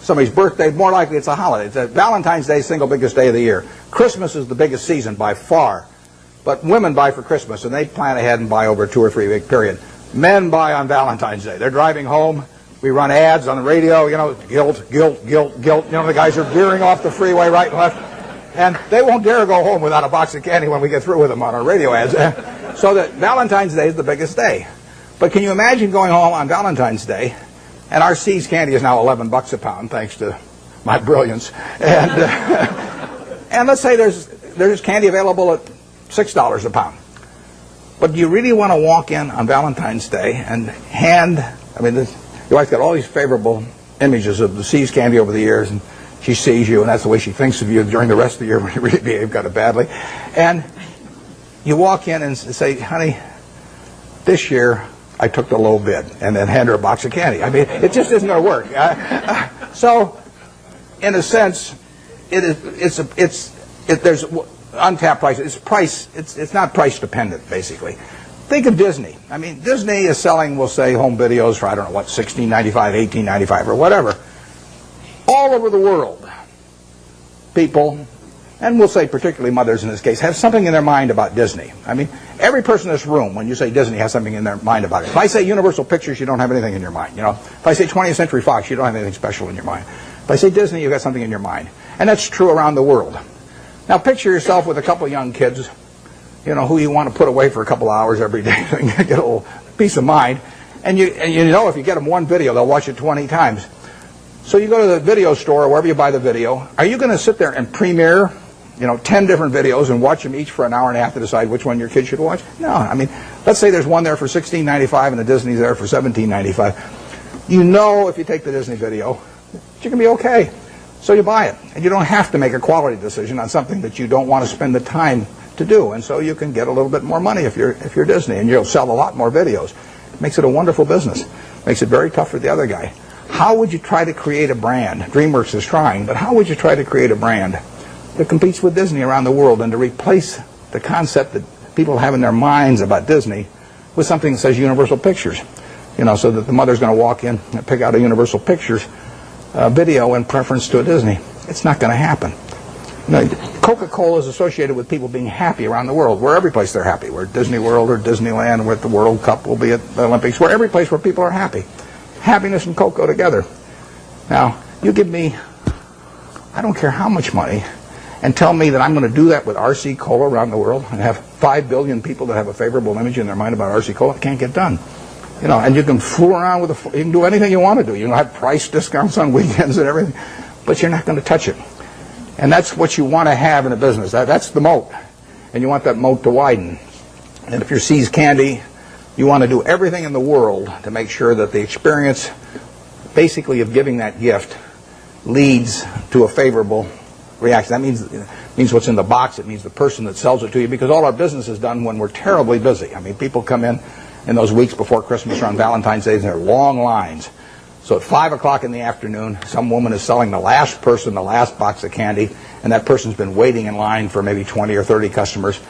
Somebody's birthday. More likely it's a holiday. It's Valentine's Day, single biggest day of the year. Christmas is the biggest season by far. But women buy for Christmas, and they plan ahead and buy over a 2 or 3 week period. Men buy on Valentine's Day. They're driving home. We run ads on the radio, guilt. The guys are veering off the freeway right and left. And they won't dare go home without a box of candy when we get through with them on our radio ads. So that Valentine's Day is the biggest day. But can you imagine going home on Valentine's Day, and our See's candy is now $11 a pound, thanks to my brilliance. And let's say there's candy available at $6 a pound. But do you really want to walk in on Valentine's Day and your wife's got all these favorable images of the See's candy over the years, and she sees you, and that's the way she thinks of you during the rest of the year when you really behave kind of badly. And you walk in and say, "Honey, this year I took the low bid," and then hand her a box of candy. I mean, it just isn't going to work. So, in a sense, there's untapped price. It's not price dependent, basically. Think of Disney. I mean, Disney is selling, we'll say, home videos for, $16.95, $18.95, or whatever. All over the world, people, and we'll say particularly mothers in this case, have something in their mind about Disney. I mean, every person in this room, when you say Disney, has something in their mind about it. If I say Universal Pictures, you don't have anything in your mind. If I say 20th Century Fox, you don't have anything special in your mind. If I say Disney, you've got something in your mind. And that's true around the world. Now, picture yourself with a couple of young kids, who you want to put away for a couple of hours every day to get a little peace of mind. And if you get them one video, they'll watch it 20 times. So you go to the video store or wherever you buy the video. Are you going to sit there and premiere, 10 different videos and watch them each for an hour and a half to decide which one your kid should watch? No. I mean, let's say there's one there for $16.95 and the Disney's there for $17.95. If you take the Disney video, you're going to be okay. So you buy it. And you don't have to make a quality decision on something that you don't want to spend the time to do. And so you can get a little bit more money if you're Disney, and you'll sell a lot more videos. It makes it a wonderful business. Makes it very tough for the other guy. How would you try to create a brand? DreamWorks is trying, but how would you try to create a brand that competes with Disney around the world and to replace the concept that people have in their minds about Disney with something that says Universal Pictures? So that the mother's going to walk in and pick out a Universal Pictures video in preference to a Disney. It's not going to happen. Coca-Cola is associated with people being happy around the world. We're every place they're happy. We're at Disney World or Disneyland. We're at the World Cup. We'll be at the Olympics. We're every place where people are happy. Happiness and Coke go together. Now, you give me, I don't care how much money, and tell me that I'm going to do that with RC Cola around the world and have 5 billion people that have a favorable image in their mind about RC Cola. It can't get done. And you can fool around with you can do anything you want to do. You can have price discounts on weekends and everything, but you're not going to touch it. And that's what you want to have in a business. That's the moat. And you want that moat to widen. And if you're See's Candy, you want to do everything in the world to make sure that the experience, basically, of giving that gift leads to a favorable reaction. That means what's in the box. It means the person that sells it to you, because all our business is done when we're terribly busy. I mean, people come in those weeks before Christmas or on Valentine's Day, and there are long lines. So at 5 o'clock in the afternoon, some woman is selling the last person the last box of candy, and that person's been waiting in line for maybe 20 or 30 customers.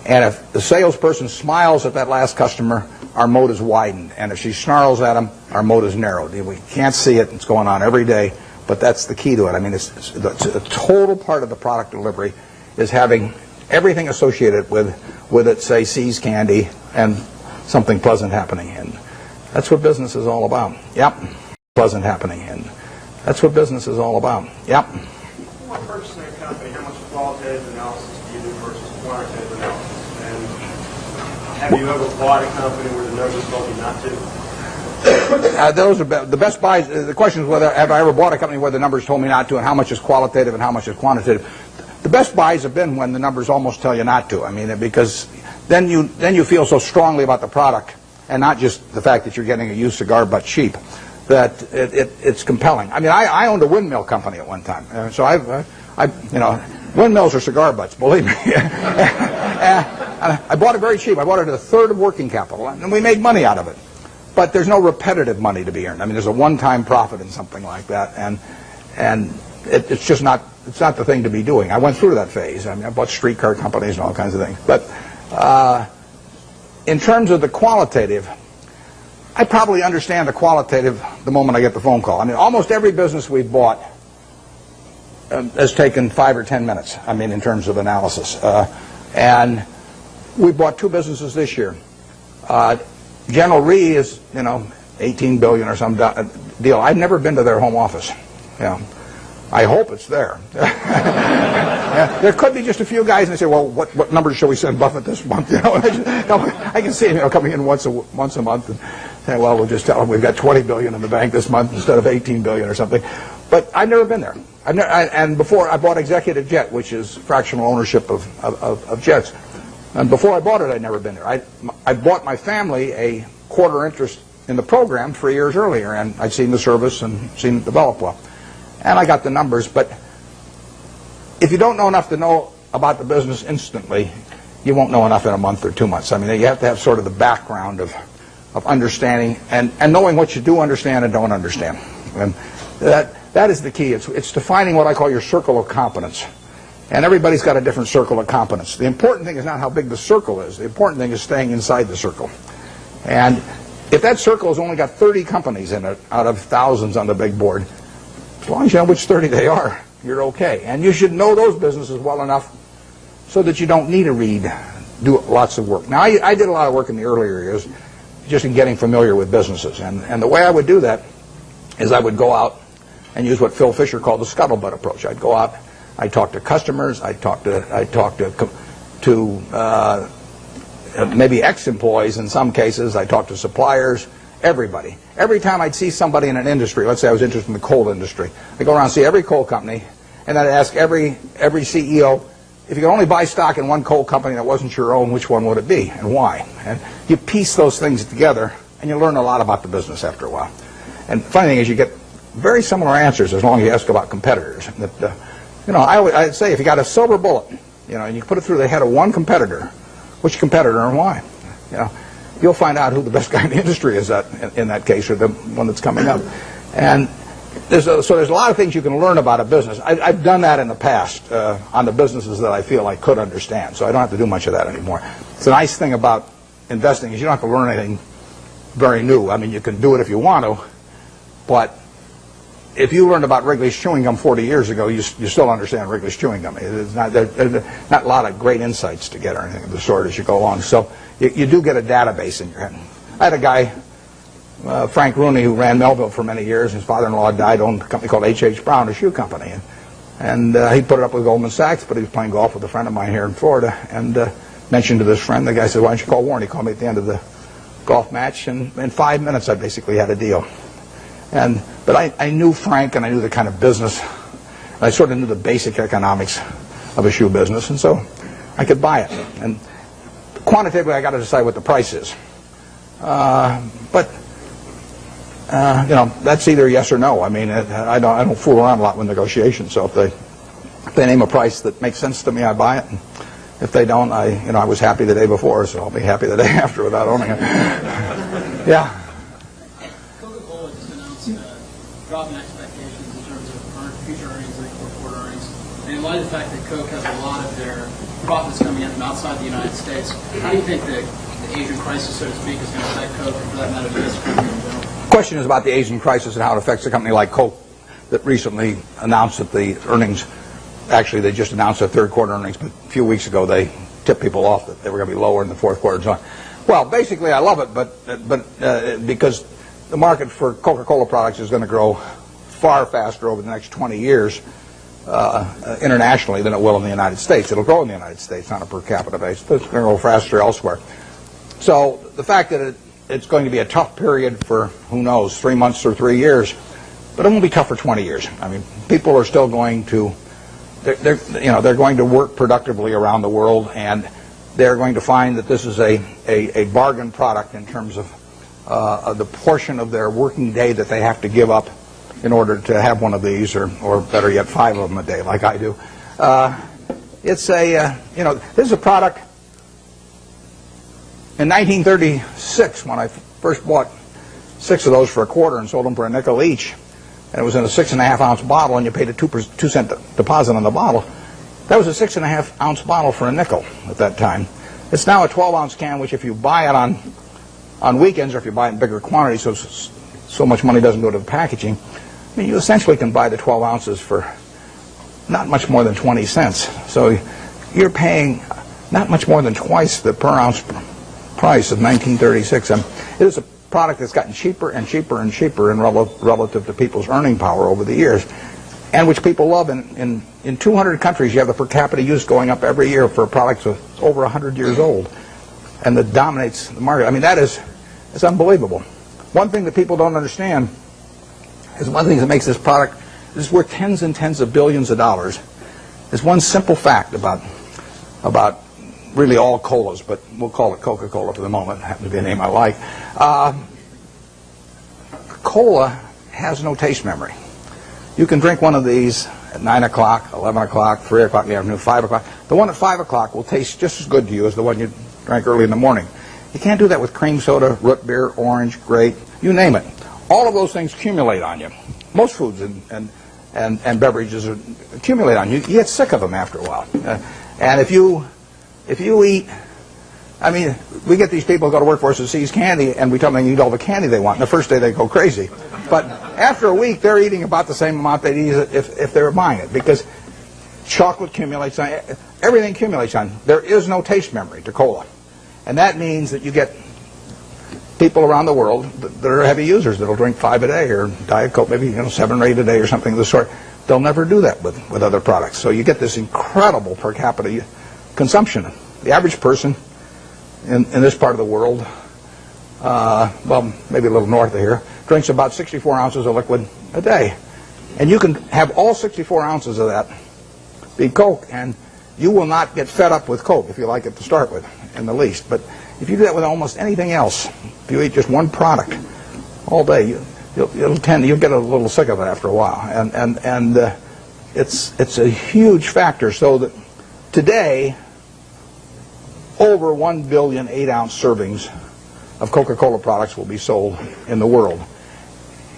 And if the salesperson smiles at that last customer, our moat is widened. And if she snarls at him, our moat is narrowed. We can't see it. It's going on every day. But that's the key to it. I mean, it's a total part of the product delivery is having everything associated with it, say, C's Candy and something pleasant happening. And that's what business is all about. Yep. Pleasant happening. And that's what business is all about. Yep. When purchasing a company, how much qualitative analysis do you do versus quantitative analysis? And have you ever bought a company where the numbers told you not to? Those are the best buys. The question is whether have I ever bought a company where the numbers told me not to, and how much is qualitative and how much is quantitative. The best buys have been when the numbers almost tell you not to. I mean, because then you feel so strongly about the product, and not just the fact that you're getting a used cigar butt cheap, that it's compelling. I mean, I owned a windmill company at one time, so windmills are cigar butts, believe me. I bought it very cheap. I bought it at a third of working capital, and we made money out of it. But there's no repetitive money to be earned. I mean, there's a one-time profit in something like that, and it's just not the thing to be doing. I went through that phase. I mean, I bought streetcar companies and all kinds of things. But in terms of the qualitative, I probably understand the qualitative the moment I get the phone call. I mean, almost every business we've bought has taken 5 or 10 minutes, I mean, in terms of analysis. And we bought 2 businesses this year. General Re is, $18 billion or some deal. I've never been to their home office. I hope it's there. There could be just a few guys, and they say, well, what numbers shall we send Buffett this month? I can see him coming in once a month and saying, well, we'll just tell him we've got $20 billion in the bank this month instead of $18 billion or something. But I've never been there. And before I bought Executive Jet, which is fractional ownership of jets. And before I bought it, I'd never been there. I bought my family a quarter interest in the program 3 years earlier, and I'd seen the service and seen it develop well. And I got the numbers, but if you don't know enough to know about the business instantly, you won't know enough in a month or 2 months. I mean, you have to have sort of the background of understanding and knowing what you do understand and don't understand. And that is the key. It's defining what I call your circle of competence. And everybody's got a different circle of competence. The important thing is not how big the circle is. The important thing is staying inside the circle. And if that circle has only got 30 companies in it out of thousands on the big board, as long as you know which 30 they are, you're okay. And you should know those businesses well enough so that you don't need to do lots of work. Now, I did a lot of work in the earlier years just in getting familiar with businesses. And the way I would do that is I would go out and use what Phil Fisher called the scuttlebutt approach. I'd go out, I'd talk to customers, I'd talk to maybe ex-employees in some cases, I'd talk to suppliers, everybody. Every time I'd see somebody in an industry, let's say I was interested in the coal industry, I'd go around and see every coal company, and I'd ask every CEO, if you could only buy stock in one coal company that wasn't your own, which one would it be and why? And you piece those things together, and you learn a lot about the business after a while. And the funny thing is you get very similar answers as long as you ask about competitors. I'd say if you got a silver bullet, and you put it through the head of one competitor, which competitor and why? You'll find out who the best guy in the industry is in that case, or the one that's coming up. And there's a lot of things you can learn about a business. I've done that in the past on the businesses that I feel I could understand, so I don't have to do much of that anymore. It's a nice thing about investing is you don't have to learn anything very new. I mean, you can do it if you want to, but if you learned about Wrigley's chewing gum 40 years ago, you still understand Wrigley's chewing gum. There's not a lot of great insights to get or anything of the sort as you go along. So you do get a database in your head. I had a guy, Frank Rooney, who ran Melville for many years. His father-in-law died, owned a company called H.H. Brown, a shoe company. And he put it up with Goldman Sachs, but he was playing golf with a friend of mine here in Florida and mentioned to this friend, the guy said, why don't you call Warren? He called me at the end of the golf match, and in 5 minutes I basically had a deal. But I knew Frank, and I knew the kind of business. I sort of knew the basic economics of a shoe business, and so I could buy it. And quantitatively, I got to decide what the price is. But that's either yes or no. I mean, I don't fool around a lot with negotiations. So If they name a price that makes sense to me, I buy it. And if they don't, I was happy the day before, so I'll be happy the day after without owning it. Yeah. Coca-Cola just announced a drop in expectations in terms of future earnings and fourth quarter earnings. And in light of the fact that Coke has a lot of their profits coming in from outside the United States, how do you think the Asian crisis, so to speak, is going to affect Coke, and for that matter, the U.S. economy in general? The question is about the Asian crisis and how it affects a company like Coke that recently announced that the earnings, actually they just announced their third quarter earnings, but a few weeks ago they tipped people off that they were going to be lower in the fourth quarter and so on. Well, basically I love it, but because the market for Coca-Cola products is going to grow far faster over the next 20 years internationally than it will in the United States. It'll grow in the United States on a per capita basis, but it's going to grow faster elsewhere. So the fact that it's going to be a tough period for, who knows, 3 months or 3 years, but it won't be tough for 20 years. I mean, people are still going to, they're going to work productively around the world, and they're going to find that this is a bargain product in terms of the portion of their working day that they have to give up in order to have one of these, or better yet, 5 of them a day, like I do. It's this is a product. In 1936, when I first bought 6 of those for a quarter and sold them for a nickel each, and it was in a 6.5-ounce bottle, and you paid a 2-cent deposit on the bottle, that was a 6.5-ounce bottle for a nickel at that time. It's now a 12-ounce can, which if you buy it on weekends, or if you buy it in bigger quantities, so much money doesn't go to the packaging, I mean, you essentially can buy the 12 ounces for not much more than 20 cents. So you're paying not much more than twice the per ounce price of 1936. It is a product that's gotten cheaper and cheaper and cheaper in relative to people's earning power over the years, and which people love. In 200 countries, you have the per capita use going up every year for a product that's over 100 years old, and that dominates the market. I mean, it's unbelievable. One thing that people don't understand is one of the things that makes this product, this is worth tens and tens of billions of dollars, is one simple fact about really all colas, but we'll call it Coca-Cola for the moment. It happens to be a name I like. Cola has no taste memory. You can drink one of these at 9 o'clock, 11 o'clock, 3 o'clock in the afternoon, 5 o'clock. The one at 5 o'clock will taste just as good to you as the one you drank early in the morning. You can't do that with cream soda, root beer, orange, grape, you name it. All of those things accumulate on you. Most foods and beverages accumulate on you. You get sick of them after a while. And if you eat, I mean, we get these people who go to work for us that seize candy, and we tell them they eat all the candy they want. And the first day they go crazy. But after a week, they're eating about the same amount they'd eat if they were buying it, because chocolate accumulates on, everything accumulates on. There is no taste memory to cola. And that means that you get people around the world that are heavy users that'll drink 5 a day, or Diet Coke, maybe 7 or 8 a day, or something of the sort. They'll never do that with other products. So you get this incredible per capita consumption. The average person in this part of the world, well, maybe a little north of here, drinks about 64 ounces of liquid a day. And you can have all 64 ounces of that be Coke, and you will not get fed up with Coke if you like it to start with, in the least. But if you do that with almost anything else, if you eat just one product all day, you'll get a little sick of it after a while. And it's a huge factor. So that today, over 1 billion 8-ounce servings of Coca-Cola products will be sold in the world.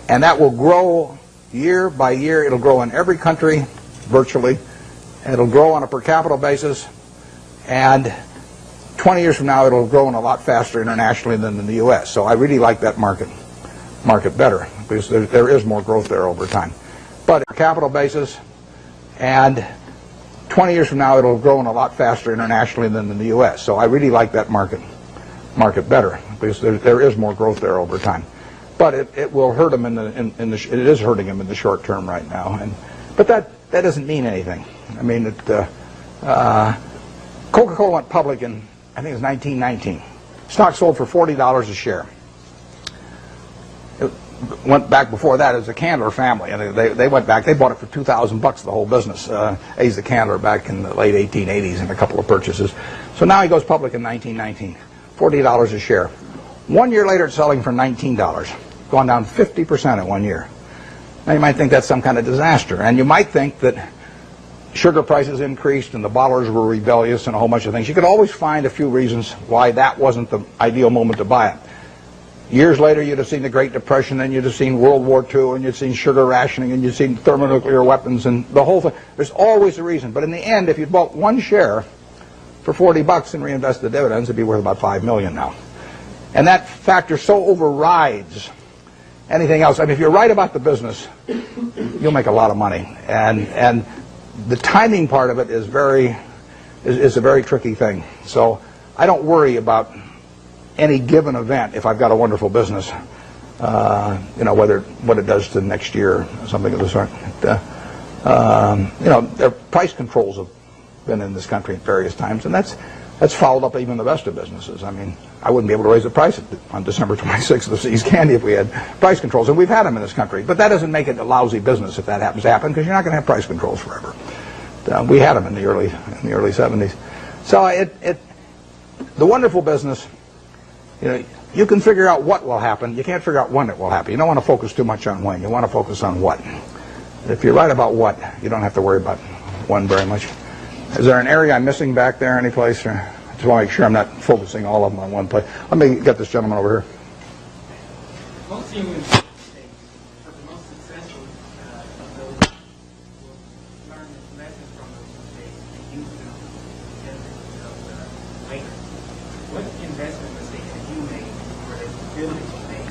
And that will grow year by year. It'll grow in every country, virtually. And it'll grow on a per capita basis. And 20 years from now, it'll grow in a lot faster internationally than in the U.S. So I really like that market better, because there is more growth there over time. But per capita basis, and 20 years from now, it'll grow in a lot faster internationally than in the U.S. So I really like that market better, because there is more growth there over time. But it will hurt them it is hurting them in the short term right now. But that doesn't mean anything. I mean, Coca-Cola went public in, I think it was 1919. Stock sold for $40 a share. It went back before that as the Candler family, and they went back. They bought it for $2,000, the whole business. A's the Candler back in the late 1880s in a couple of purchases. So now he goes public in 1919, $40 a share. 1 year later, it's selling for $19, gone down 50% in 1 year. Now you might think that's some kind of disaster, and you might think that sugar prices increased and the bottlers were rebellious and a whole bunch of things. You could always find a few reasons why that wasn't the ideal moment to buy it. Years later, you'd have seen the Great Depression, then you'd have seen World War II, and you'd seen sugar rationing, and you'd seen thermonuclear weapons, and the whole thing. There's always a reason. But in the end, if you bought one share for $40 and reinvested the dividends, it'd be worth about $5 million now. And that factor so overrides anything else. I mean, if you're right about the business, you'll make a lot of money. And the timing part of it is a very tricky thing. So I don't worry about any given event if I've got a wonderful business, what it does to next year or something of the sort. Their price controls have been in this country at various times, and that's fouled up even the best of businesses. I mean, I wouldn't be able to raise the price on December 26th of the Seas Candy if we had price controls, and we've had them in this country. But that doesn't make it a lousy business if that happens to happen, because you're not going to have price controls forever. We had them in the early 70s. So the wonderful business. You can figure out what will happen. You can't figure out when it will happen. You don't want to focus too much on when. You want to focus on what. If you're right about what, you don't have to worry about when very much. Is there an area I'm missing back there any place? Or I just want to make sure I'm not focusing all of them on one place. Let me get this gentleman over here. Most human mistakes, but the most successful of those will learn lessons from those mistakes and use them later. What investment mistakes have you made or that you feel that you made,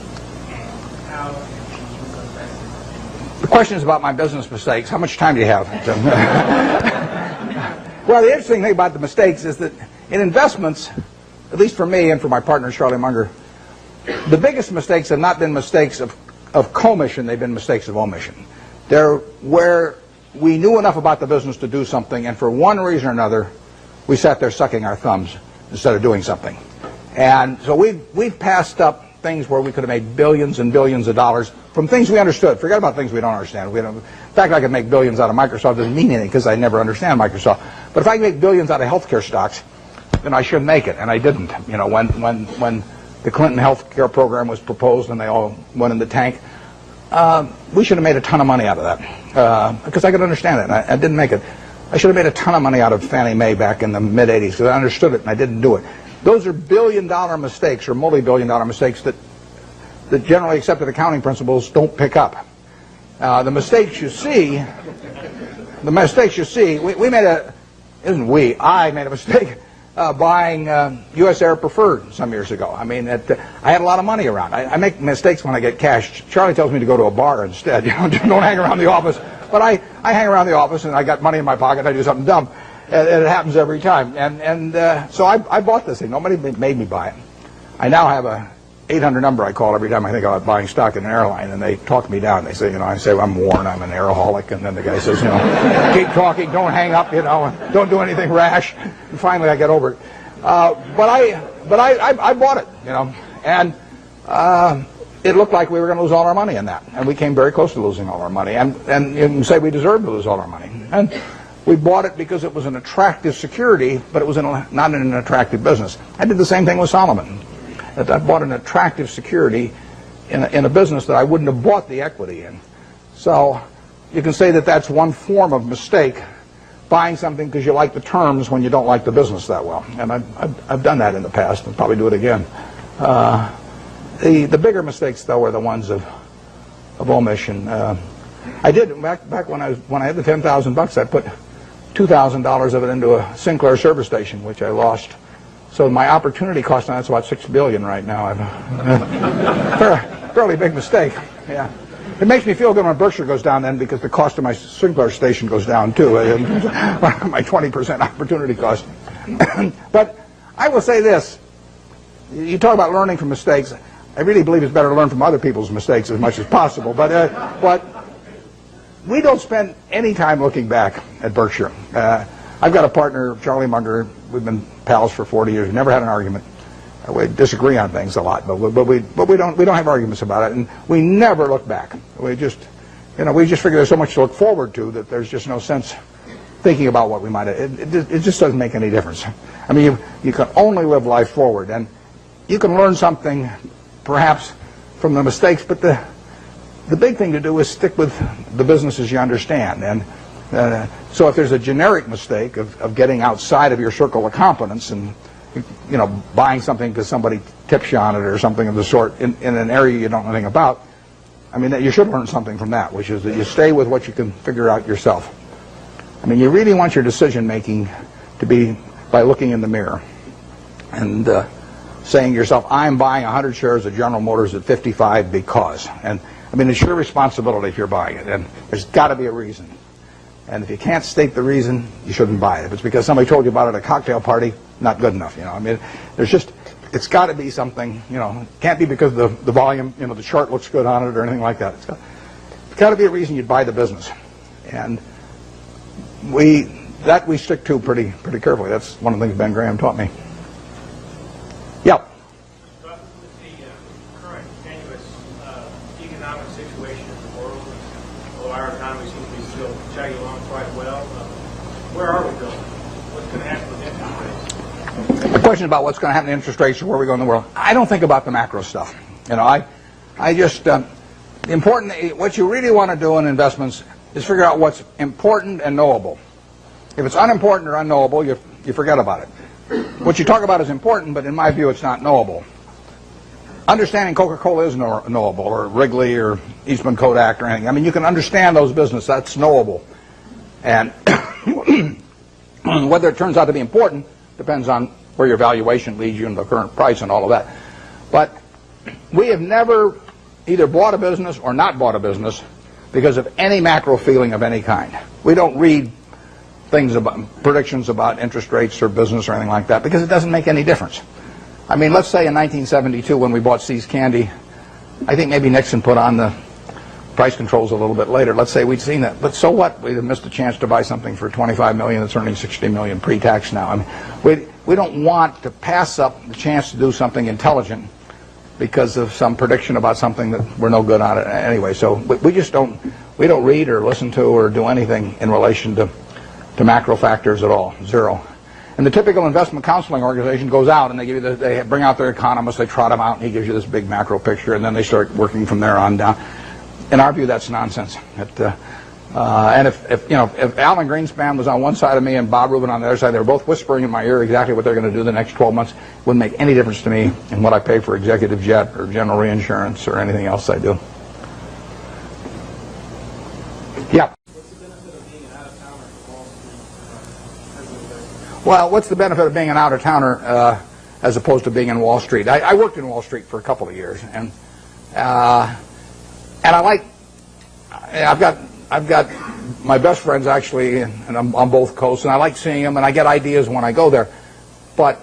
and how can you use those lessons? The question is about my business mistakes. How much time do you have? Well, the interesting thing about the mistakes is that in investments, at least for me and for my partner Charlie Munger, the biggest mistakes have not been mistakes of commission, they've been mistakes of omission. They're where we knew enough about the business to do something, and for one reason or another, we sat there sucking our thumbs instead of doing something. And so we've passed up things where we could have made billions and billions of dollars from things we understood. Forget about things we don't understand. In fact, I could make billions out of Microsoft. Doesn't mean anything because I never understand Microsoft. But if I can make billions out of healthcare stocks, then I should make it, and I didn't. When the Clinton healthcare program was proposed and they all went in the tank, we should have made a ton of money out of that because I could understand it, and I didn't make it. I should have made a ton of money out of Fannie Mae back in the mid-'80s because I understood it and I didn't do it. Those are billion-dollar mistakes or multi-billion-dollar mistakes that generally accepted accounting principles don't pick up. The mistakes you see, we made I made a mistake buying U.S. Air Preferred some years ago. I mean, I had a lot of money around. I make mistakes when I get cash. Charlie tells me to go to a bar instead. Don't hang around the office. But I hang around the office and I got money in my pocket and I do something dumb. And it happens every time. So I bought this thing. Nobody made me buy it. I now have a 800 number I call every time I think about buying stock in an airline, and they talk me down. They say, I say, well, I'm worn, I'm an airaholic, and then the guy says, keep talking, don't hang up, and don't do anything rash. And finally, I get over it. But I bought it, and it looked like we were going to lose all our money in that, and we came very close to losing all our money, and you can say we deserved to lose all our money. And we bought it because it was an attractive security, but it was not in an attractive business. I did the same thing with Solomon. I bought an attractive security in a business that I wouldn't have bought the equity in. So you can say that that's one form of mistake, buying something because you like the terms when you don't like the business that well. And I've done that in the past and probably do it again. The bigger mistakes, though, are the ones of omission. I did back when I had the $10,000. I put $2,000 of it into a Sinclair service station, which I lost. So my opportunity cost on that's about $6 billion right now. Fairly big mistake. Yeah, it makes me feel good when Berkshire goes down then because the cost of my Sinclair station goes down too. My 20% opportunity cost. But I will say this: you talk about learning from mistakes. I really believe it's better to learn from other people's mistakes as much as possible. But we don't spend any time looking back at Berkshire. I've got a partner, Charlie Munger. We've been pals for 40 years. We've never had an argument. We disagree on things a lot, but we don't have arguments about it, and we never look back. We just figure there's so much to look forward to that there's just no sense thinking about what we might have. It just doesn't make any difference. I mean, you can only live life forward, and you can learn something perhaps from the mistakes, but the big thing to do is stick with the businesses you understand. And So if there's a generic mistake of getting outside of your circle of competence and buying something because somebody tips you on it or something of the sort in an area you don't know anything about, I mean, you should learn something from that, which is that you stay with what you can figure out yourself. I mean, you really want your decision making to be by looking in the mirror and saying to yourself, I'm buying 100 shares of General Motors at 55 because. And I mean, it's your responsibility if you're buying it, and there's got to be a reason. And if you can't state the reason, you shouldn't buy it. If it's because somebody told you about it at a cocktail party, not good enough. I mean, it's got to be something. It can't be because the volume, the chart looks good on it or anything like that. It's got to be a reason you'd buy the business, and we stick to pretty carefully. That's one of the things Ben Graham taught me. Yeah. But with the current tenuous economic situation in the world, although our economy seems to be still chugging along quite well, where are we going? What's going to happen with interest rates? The question about what's going to happen to interest rates or where we go in the world, I don't think about the macro stuff. I just what you really want to do in investments is figure out what's important and knowable. If it's unimportant or unknowable, you forget about it. What you talk about is important, but in my view, it's not knowable. Understanding Coca-Cola is knowable, or Wrigley, or Eastman Kodak, or anything. I mean, you can understand those businesses. That's knowable. And whether it turns out to be important depends on where your valuation leads you and the current price and all of that. But we have never either bought a business or not bought a business because of any macro feeling of any kind. We don't read things about predictions about interest rates or business or anything like that because it doesn't make any difference. I mean, let's say in 1972 when we bought See's Candy, I think maybe Nixon put on the price controls a little bit later. Let's say we'd seen that, but so what? We'd have missed a chance to buy something for $25 million that's earning $60 million pre-tax now. I mean, we don't want to pass up the chance to do something intelligent because of some prediction about something that we're no good on it anyway. So we just don't read or listen to or do anything in relation to macro factors at all, zero. And the typical investment counseling organization goes out and they bring out their economist, they trot him out, and he gives you this big macro picture, and then they start working from there on down. In our view, that's nonsense. And if Alan Greenspan was on one side of me and Bob Rubin on the other side, they were both whispering in my ear exactly what they're going to do the next 12 months. It wouldn't make any difference to me in what I pay for executive jet or general reinsurance or anything else I do. Yeah. Well, what's the benefit of being an out-of-towner as opposed to being in Wall Street? I worked in Wall Street for a couple of years, and I like. I've got my best friends actually, and I'm on both coasts, and I like seeing them, and I get ideas when I go there. But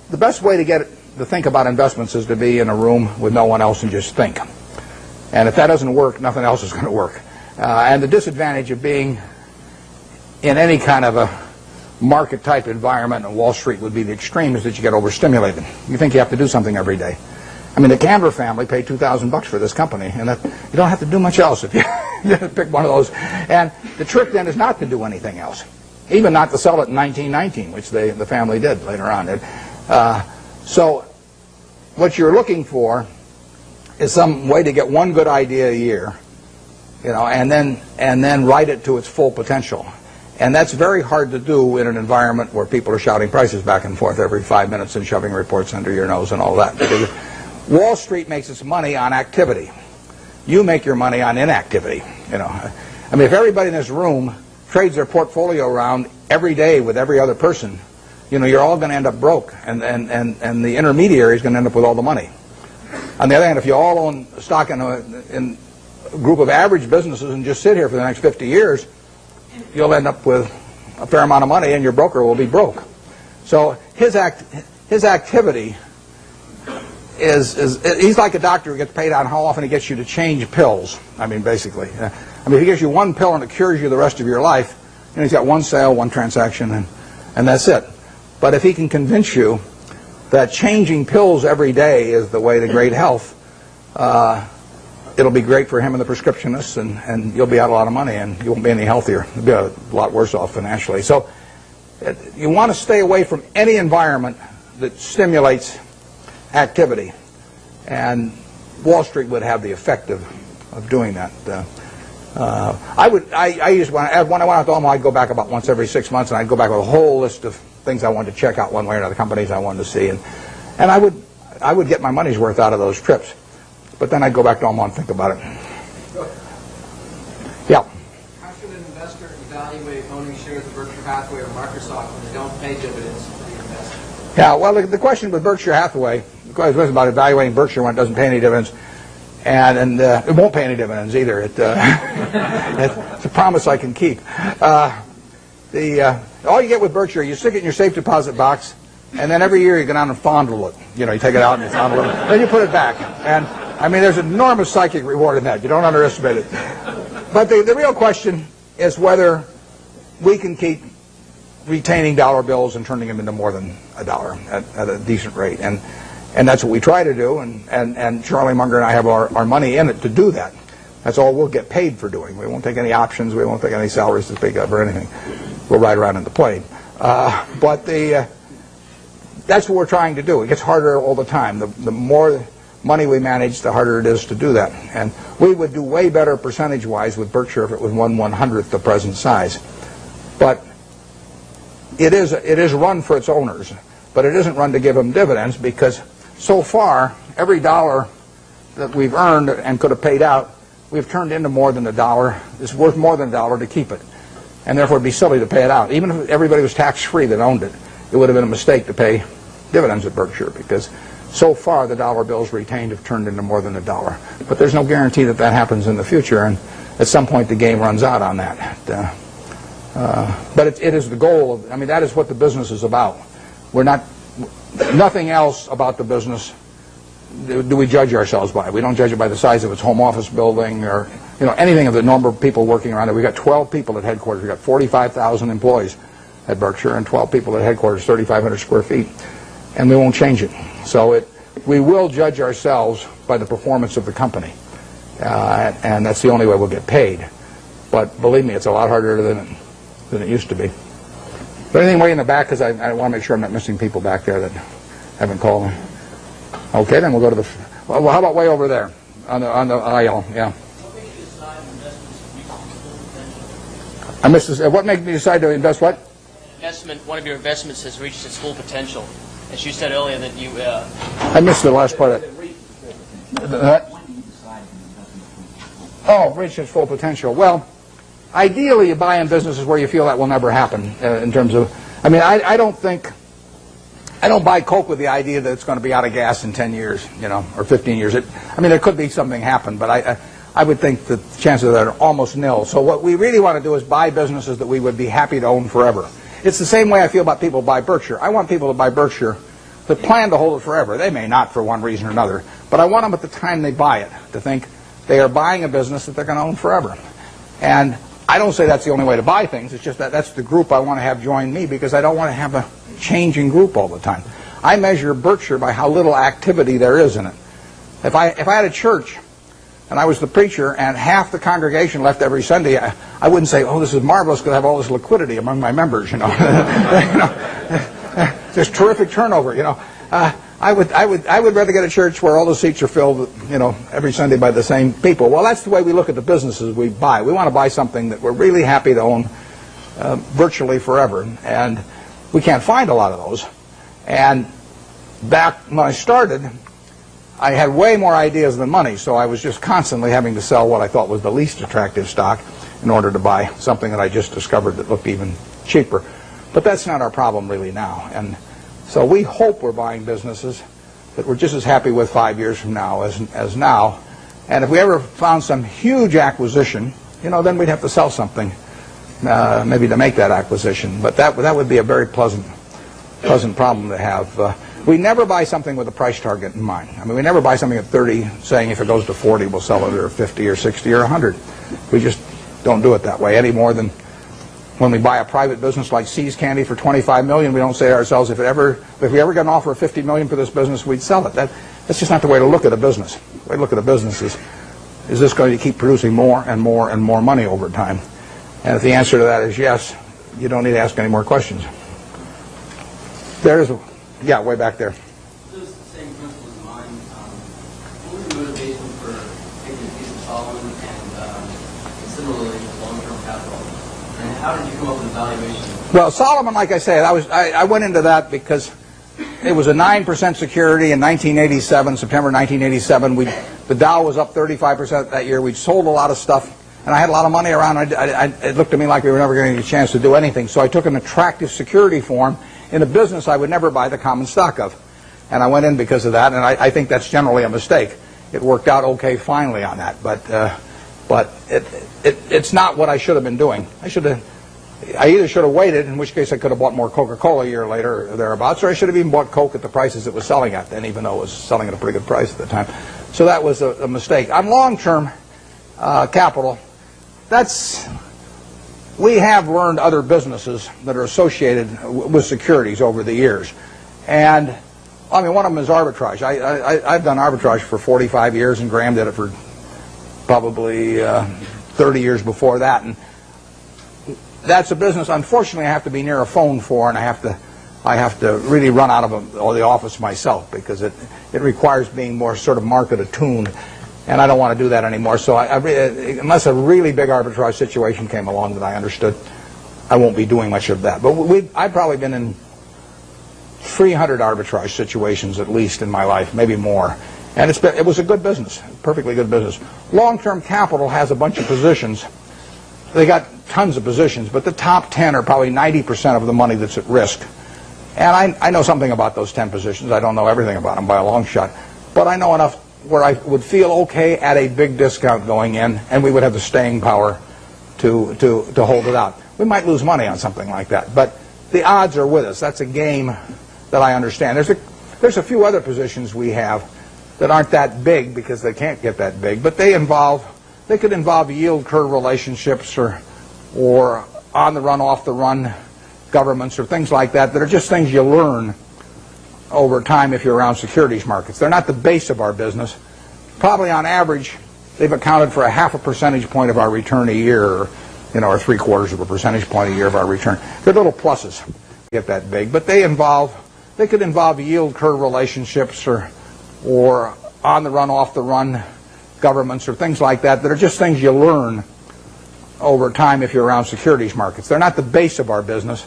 the best way to think about investments is to be in a room with no one else and just think. And if that doesn't work, nothing else is going to work. And the disadvantage of being in any kind of a market-type environment in Wall Street would be the extreme is that you get overstimulated. You think you have to do something every day. I mean, the Canver family paid $2,000 for this company, and you don't have to do much else if you pick one of those. And the trick then is not to do anything else, even not to sell it in 1919, which the family did later on. So what you're looking for is some way to get one good idea a year, and then write it to its full potential. And that's very hard to do in an environment where people are shouting prices back and forth every 5 minutes and shoving reports under your nose and all that. Because Wall Street makes its money on activity. You make your money on inactivity. I mean, if everybody in this room trades their portfolio around every day with every other person, you're all going to end up broke, and the intermediary is going to end up with all the money. On the other hand, if you all own stock in a group of average businesses and just sit here for the next 50 years, you'll end up with a fair amount of money, and your broker will be broke. So his activity he's like a doctor who gets paid on how often he gets you to change pills. I mean, basically. If he gives you one pill and it cures you the rest of your life, he's got one sale, one transaction, and that's it. But if he can convince you that changing pills every day is the way to great health, it'll be great for him and the prescriptionists, and you'll be out a lot of money, and you won't be any healthier. You'll be a lot worse off financially. So you want to stay away from any environment that stimulates activity, and Wall Street would have the effect of doing that. I used when I went out to Omaha, I'd go back about once every 6 months, and I'd go back with a whole list of things I wanted to check out one way or another, companies I wanted to see, and I would get my money's worth out of those trips. But then I'd go back to Omaha and think about it. Yeah. How should an investor evaluate owning shares of Berkshire Hathaway or Microsoft when they don't pay dividends for the investment? Yeah, well, the question with Berkshire Hathaway, the question was about evaluating Berkshire when it doesn't pay any dividends, and it won't pay any dividends either. It's a promise I can keep. All you get with Berkshire, you stick it in your safe deposit box, and then every year you go down and fondle it. You know, you take it out and you fondle it, then you put it back. And I mean, there's enormous psychic reward in that. You don't underestimate it. But the real question is whether we can keep retaining dollar bills and turning them into more than $1 at a decent rate. And that's what we try to do. And Charlie Munger and I have our money in it to do that. That's all we'll get paid for doing. We won't take any options. We won't take any salaries to speak of or anything. We'll ride around in the plane. But that's what we're trying to do. It gets harder all the time. The more money we manage, the harder it is to do that. And we would do way better percentage-wise with Berkshire if it was 1/100th the present size. But it is run for its owners. But it isn't run to give them dividends, because so far, every dollar that we've earned and could have paid out, we've turned into more than $1. It's worth more than $1 to keep it. And therefore, it'd be silly to pay it out. Even if everybody was tax-free that owned it, it would have been a mistake to pay dividends at Berkshire, because so far the dollar bills retained have turned into more than $1. But there's no guarantee that that happens in the future, and at some point the game runs out on that. But it is the goal of, I mean, that is what the business is about. We're not, nothing else about the business do we judge ourselves by. We don't judge it by the size of its home office building or, you know, anything of the number of people working around it. We've got 12 people at headquarters. We've got 45,000 employees at Berkshire and 12 people at headquarters, 3,500 square feet. And we won't change it. So we will judge ourselves by the performance of the company. And that's the only way we'll get paid. But believe me, it's a lot harder than it used to be. But anything way in the back, because I want to make sure I'm not missing people back there that haven't called me. Okay, then we'll go to the... Well, how about way over there on the aisle? Yeah. What makes you decide investments reach its full potential? I missed this. What made me decide to invest what? One of your investments has reached its full potential. As you said earlier that you... I missed the last part of it. Reach its full potential. Well, ideally you buy in businesses where you feel that will never happen in terms of... I mean, I don't buy Coke with the idea that it's going to be out of gas in 10 years, you know, or 15 years. I mean, there could be something happen, but I would think that the chances of that are almost nil. So what we really want to do is buy businesses that we would be happy to own forever. It's the same way I feel about people who buy Berkshire. I want people to buy Berkshire that plan to hold it forever. They may not for one reason or another, but I want them at the time they buy it to think they are buying a business that they're going to own forever. And I don't say that's the only way to buy things. It's just that that's the group I want to have join me, because I don't want to have a changing group all the time. I measure Berkshire by how little activity there is in it. If I had a church and I was the preacher and half the congregation left every Sunday, I wouldn't say, oh, this is marvelous because I have all this liquidity among my members, you know. There's terrific turnover, you know. I would rather get a church where all the seats are filled, you know, every Sunday by the same people. Well, that's the way we look at the businesses we buy. We want to buy something that we're really happy to own virtually forever, and we can't find a lot of those. And back when I started, I had way more ideas than money, so I was just constantly having to sell what I thought was the least attractive stock in order to buy something that I just discovered that looked even cheaper. But that's not our problem really now. And so we hope we're buying businesses that we're just as happy with 5 years from now as now. And if we ever found some huge acquisition, you know, then we'd have to sell something maybe to make that acquisition. But that would be a very pleasant problem to have. We never buy something with a price target in mind. I mean, we never buy something at 30 saying if it goes to 40 we'll sell it, or 50 or 60 or 100. We just don't do it that way any more than when we buy a private business like See's Candy for $25 million. We don't say to ourselves, if we ever got an offer of $50 million for this business, we'd sell it. That's just not the way to look at a business. The way to look at a business is this going to keep producing more and more and more money over time? And if the answer to that is yes, you don't need to ask any more questions. Yeah, way back there. Those same principles in mind, what was the motivation for taking a piece of Solomon and similarly long-term capital? And how did you come up with the valuation? Well, Solomon, like I said, I went into that because it was a 9% security in 1987, September 1987. The Dow was up 35% that year. We'd sold a lot of stuff, and I had a lot of money around. It looked to me like we were never going to get a chance to do anything. So I took an attractive security form in a business I would never buy the common stock of. And I went in because of that, and I think that's generally a mistake. It worked out okay finally on that, but it's not what I should have been doing. I either should have waited, in which case I could have bought more Coca-Cola a year later or thereabouts, or I should have even bought Coke at the prices it was selling at then, even though it was selling at a pretty good price at the time. So that was a mistake. On long-term capital, we have learned other businesses that are associated with securities over the years. And, I mean, one of them is arbitrage. I've done arbitrage for 45 years, and Graham did it for probably 30 years before that. And that's a business, unfortunately, I have to be near a phone for, and I have to really run out of the office myself because it requires being more sort of market attuned, and I don't want to do that anymore. So unless a really big arbitrage situation came along that I understood, I won't be doing much of that. But I've probably been in 300 arbitrage situations at least in my life, maybe more. And it was a good business, perfectly good business. Long-term capital has a bunch of positions. They got tons of positions, but the top 10 are probably 90% of the money that's at risk. And I know something about those 10 positions. I don't know everything about them by a long shot, but I know enough where I would feel okay at a big discount going in, and we would have the staying power to hold it out. We might lose money on something like that, but the odds are with us. That's a game that I understand. There's a few other positions we have that aren't that big because they can't get that big, but they could involve yield curve relationships or on the run, off the run governments or things like that are just things you learn over time if you're around securities markets. They're not the base of our business. Probably on average, they've accounted for 0.5 percentage point of our return a year, or 3/4 of a percentage point a year of our return. They're little pluses, get that big, but they could involve yield curve relationships or on the run, off the run governments or things like that are just things you learn over time if you're around securities markets. They're not the base of our business.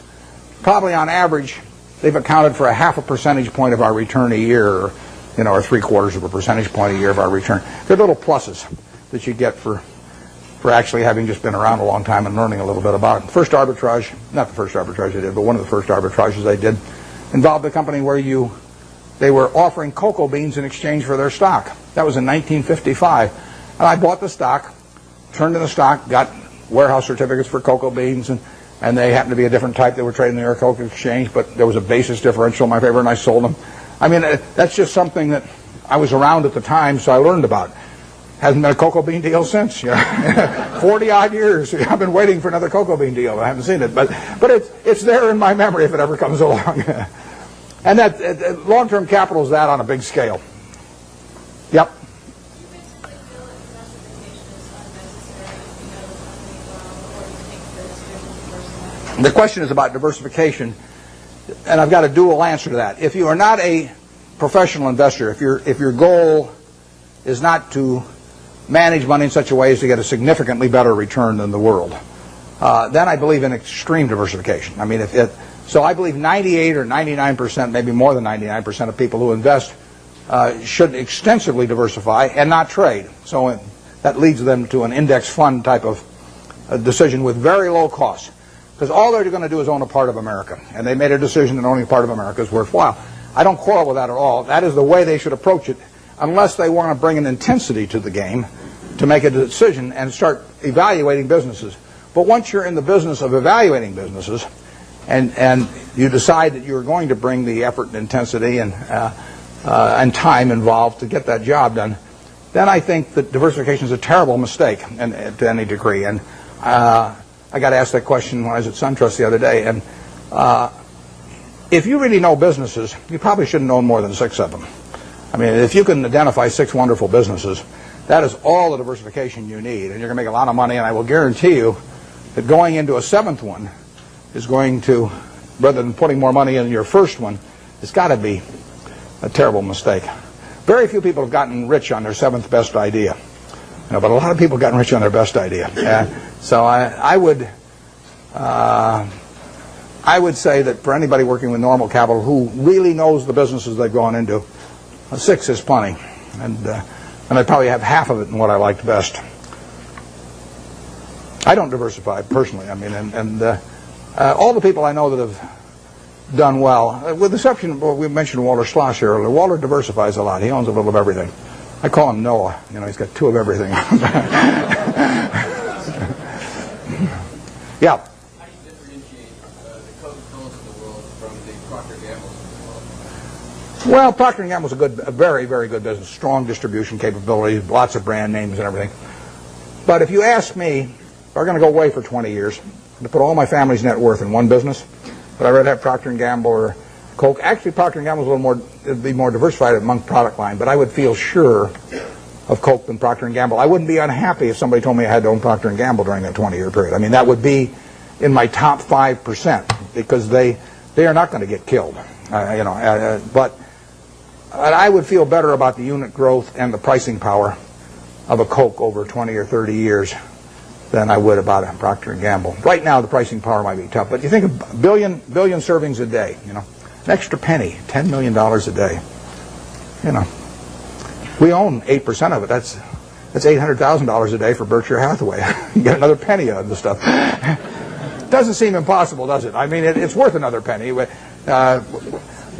Probably on average, they've accounted for 0.5 percentage point of our return a year, or 3/4 of a percentage point a year of our return. They're little pluses that you get for actually having just been around a long time and learning a little bit about it. Not the first arbitrage I did, but one of the first arbitrages I did involved a company where they were offering cocoa beans in exchange for their stock. That was in 1955. And I bought the stock, turned in the stock, got warehouse certificates for cocoa beans, and they happened to be a different type. They were trading in the New York Cocoa Exchange, but there was a basis differential in my favor, and I sold them. I mean, that's just something that I was around at the time, so I learned about. Hasn't been a cocoa bean deal since. 40-odd years. I've been waiting for another cocoa bean deal. I haven't seen it, but it's there in my memory if it ever comes along. And that long-term capital is that on a big scale. Yep. The question is about diversification, and I've got a dual answer to that. If you are not a professional investor, if your goal is not to manage money in such a way as to get a significantly better return than the world, then I believe in extreme diversification. I mean, so I believe 98 or 99%, maybe more than 99% of people who invest should extensively diversify and not trade. So that leads them to an index fund type of decision with very low costs. Because all they're going to do is own a part of America. And they made a decision that owning a part of America is worthwhile. I don't quarrel with that at all. That is the way they should approach it, unless they want to bring an intensity to the game to make a decision and start evaluating businesses. But once you're in the business of evaluating businesses, and you decide that you're going to bring the effort and intensity and time involved to get that job done, then I think that diversification is a terrible mistake to any degree. And I got asked that question when I was at SunTrust the other day. And if you really know businesses, you probably shouldn't own more than 6 of them. I mean, if you can identify 6 wonderful businesses, that is all the diversification you need, and you're going to make a lot of money. And I will guarantee you that going into a 7th one is going to, rather than putting more money in your first one, it's got to be a terrible mistake. Very few people have gotten rich on their 7th best idea. But a lot of people got rich on their best idea. So I would say that for anybody working with normal capital who really knows the businesses they've gone into, a 6 is plenty. And I'd probably have half of it in what I liked best. I don't diversify personally. I mean, all the people I know that have done well, with the exception, well, we mentioned Walter Schloss here earlier. Walter diversifies a lot. He owns a little of everything. I call him Noah. He's got 2 of everything. Yeah. How do you differentiate the Coca-Colas of the world from the Procter & Gamble's of the world? Well, Procter & Gamble's a very, very good business. Strong distribution capabilities, lots of brand names and everything. But if you ask me, if I were going to go away for 20 years, to put all my family's net worth in one business, would I rather have Procter & Gamble or Coke? Actually, Procter & Gamble's a little more, it'd be more diversified among product line, but I would feel sure of Coke than Procter & Gamble. I wouldn't be unhappy if somebody told me I had to own Procter & Gamble during that 20-year period. I mean, that would be in my top 5% because they are not going to get killed. But I would feel better about the unit growth and the pricing power of a Coke over 20 or 30 years than I would about a Procter & Gamble. Right now, the pricing power might be tough, but you think of a billion servings a day, an extra penny, $10 million a day. We own 8% of it. That's $800,000 a day for Berkshire Hathaway. You get another penny out of the stuff. Doesn't seem impossible, does it? I mean, it's worth another penny. It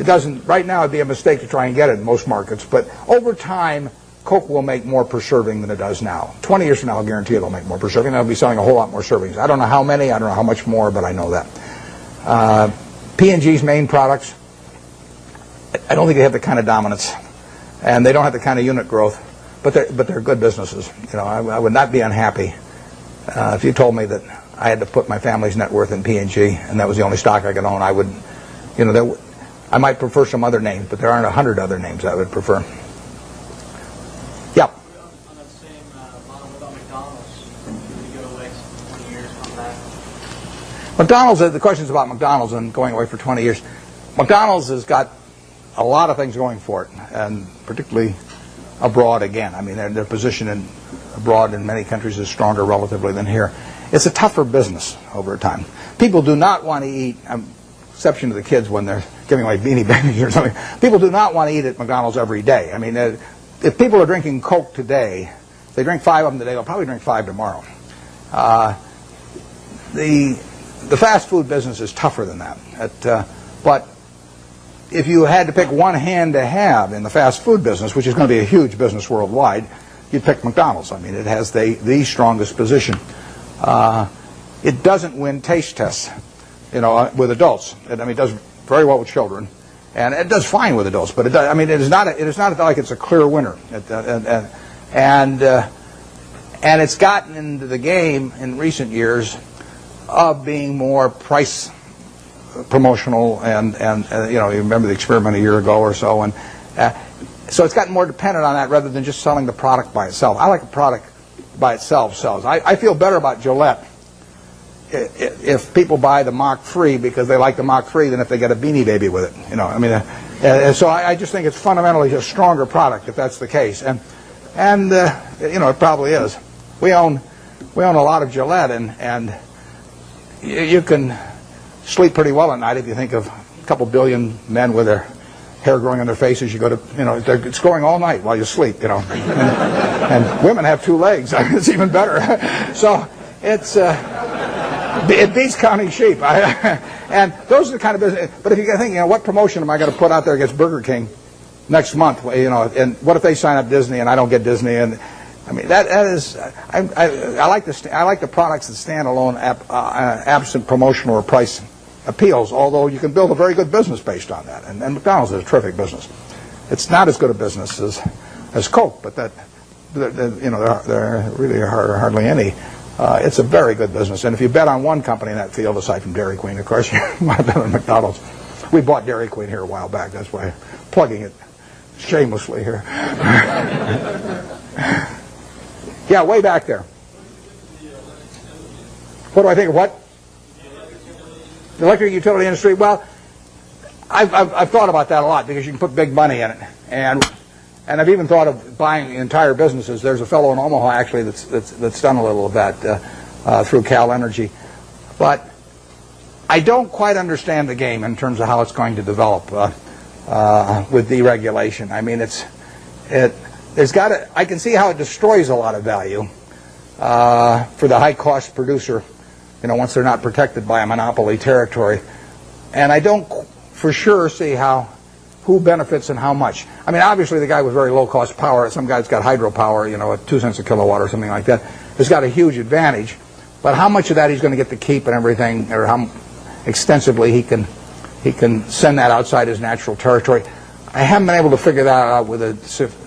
doesn't. Right now, it'd be a mistake to try and get it in most markets. But over time, Coke will make more per serving than it does now. 20 years from now, I'll guarantee it'll make more per serving. They'll be selling a whole lot more servings. I don't know how many. I don't know how much more, but I know that. P&G's main products, I don't think they have the kind of dominance, and they don't have the kind of unit growth. But they're good businesses. I would not be unhappy if you told me that I had to put my family's net worth in P&G, and that was the only stock I could own. I would, I might prefer some other names, but there aren't 100 other names I would prefer. Yeah. On that same model, what about McDonald's? Would you go away 20 years on that? McDonald's, the question's about McDonald's and going away for 20 years. McDonald's has got a lot of things going for it, and particularly abroad again. I mean, their position abroad in many countries is stronger relatively than here. It's a tougher business over time. People do not want to eat, exception to the kids when they're giving away Beanie Babies or something, people do not want to eat at McDonald's every day. I mean, if people are drinking Coke today, if they drink 5 of them today, they'll probably drink 5 tomorrow. The fast food business is tougher than that. But if you had to pick one hand to have in the fast food business, which is going to be a huge business worldwide, you'd pick McDonald's. I mean, it has the strongest position. It doesn't win taste tests, with adults. It does very well with children, and it does fine with adults. But it is not like it's a clear winner. And it's gotten into the game in recent years of being more price promotional, and you remember the experiment a year ago or so, and so it's gotten more dependent on that rather than just selling the product by itself. I like a product by itself sells. I feel better about Gillette if people buy the Mach 3 because they like the Mach 3 than if they get a Beanie Baby with it. So I just think it's fundamentally a stronger product if that's the case, and it probably is. We own a lot of Gillette, and you can sleep pretty well at night if you think of a couple billion men with their hair growing on their faces. You go to, it's growing all night while you sleep, and women have 2 legs. It's even better. So it beats counting sheep. And those are the kind of business. But if you think, what promotion am I going to put out there against Burger King next month? And what if they sign up Disney and I don't get Disney? And I mean, that is, I like the products that stand alone, absent promotional or price appeals, although you can build a very good business based on that. And McDonald's is a terrific business. It's not as good a business as Coke, but there really are hardly any. It's a very good business. And if you bet on one company in that field, aside from Dairy Queen, of course, you might bet on McDonald's. We bought Dairy Queen here a while back. That's why I'm plugging it shamelessly here. Yeah, way back there. What do I think of what? The electric utility industry. Well, I've thought about that a lot because you can put big money in it, and and I've even thought of buying entire businesses. There's a fellow in Omaha actually that's done a little of that through Cal Energy, but I don't quite understand the game in terms of how it's going to develop with deregulation. I mean, I can see how it destroys a lot of value for the high-cost producer, once they're not protected by a monopoly territory. And I don't for sure see who benefits and how much. I mean, obviously the guy with very low-cost power, some guy's got hydropower, at 2 cents a kilowatt or something like that, has got a huge advantage. But how much of that he's going to get to keep and everything, or how extensively he can send that outside his natural territory, I haven't been able to figure that out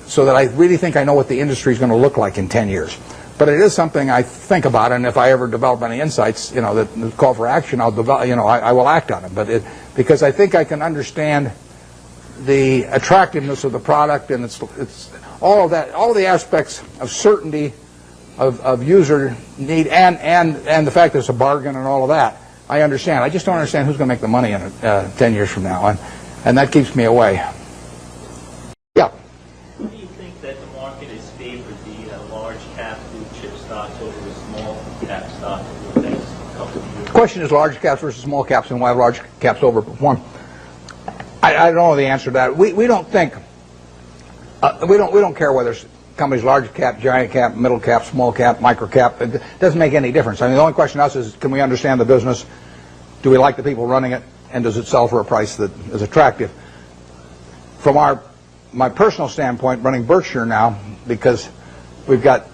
so that I really think I know what the industry is going to look like in 10 years. But it is something I think about, and if I ever develop any insights, that call for action, I'll develop, I will act on it. Because I think I can understand the attractiveness of the product, and it's all of that, all the aspects of certainty, of user need, and the fact that it's a bargain and all of that. I understand. I just don't understand who's going to make the money in it 10 years from now, and that keeps me away. Yeah. Do you think that the market has favored the large cap blue chip stocks over the small cap stocks over the next couple of years? The question is large caps versus small caps, and why large caps overperform. I don't know the answer to that. We don't think we don't care whether companies large cap, giant cap, middle cap, small cap, micro cap. It doesn't make any difference. I mean, the only question to us is, can we understand the business? Do we like the people running it? And does it sell for a price that is attractive? From my personal standpoint, running Berkshire now, because we've got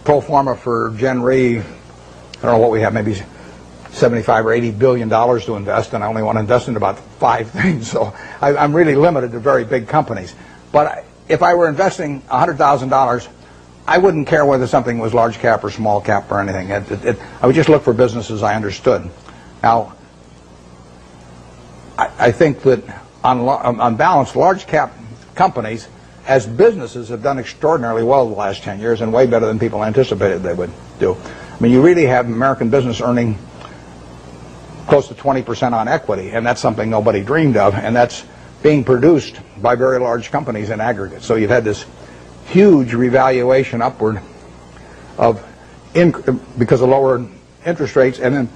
pro forma for Gen Re, I don't know what we have, maybe 75 or 80 billion dollars to invest, and I only want to invest in about 5 things. So I'm really limited to very big companies. But if I were investing $100,000, I wouldn't care whether something was large cap or small cap or anything. I would just look for businesses I understood. Now, I think that on balance, large cap companies as businesses have done extraordinarily well the last 10 years, and way better than people anticipated they would do. I mean, you really have American business earning close to 20% on equity, and that's something nobody dreamed of, and that's being produced by very large companies in aggregate. So you've had this huge revaluation upward because of lower interest rates, and then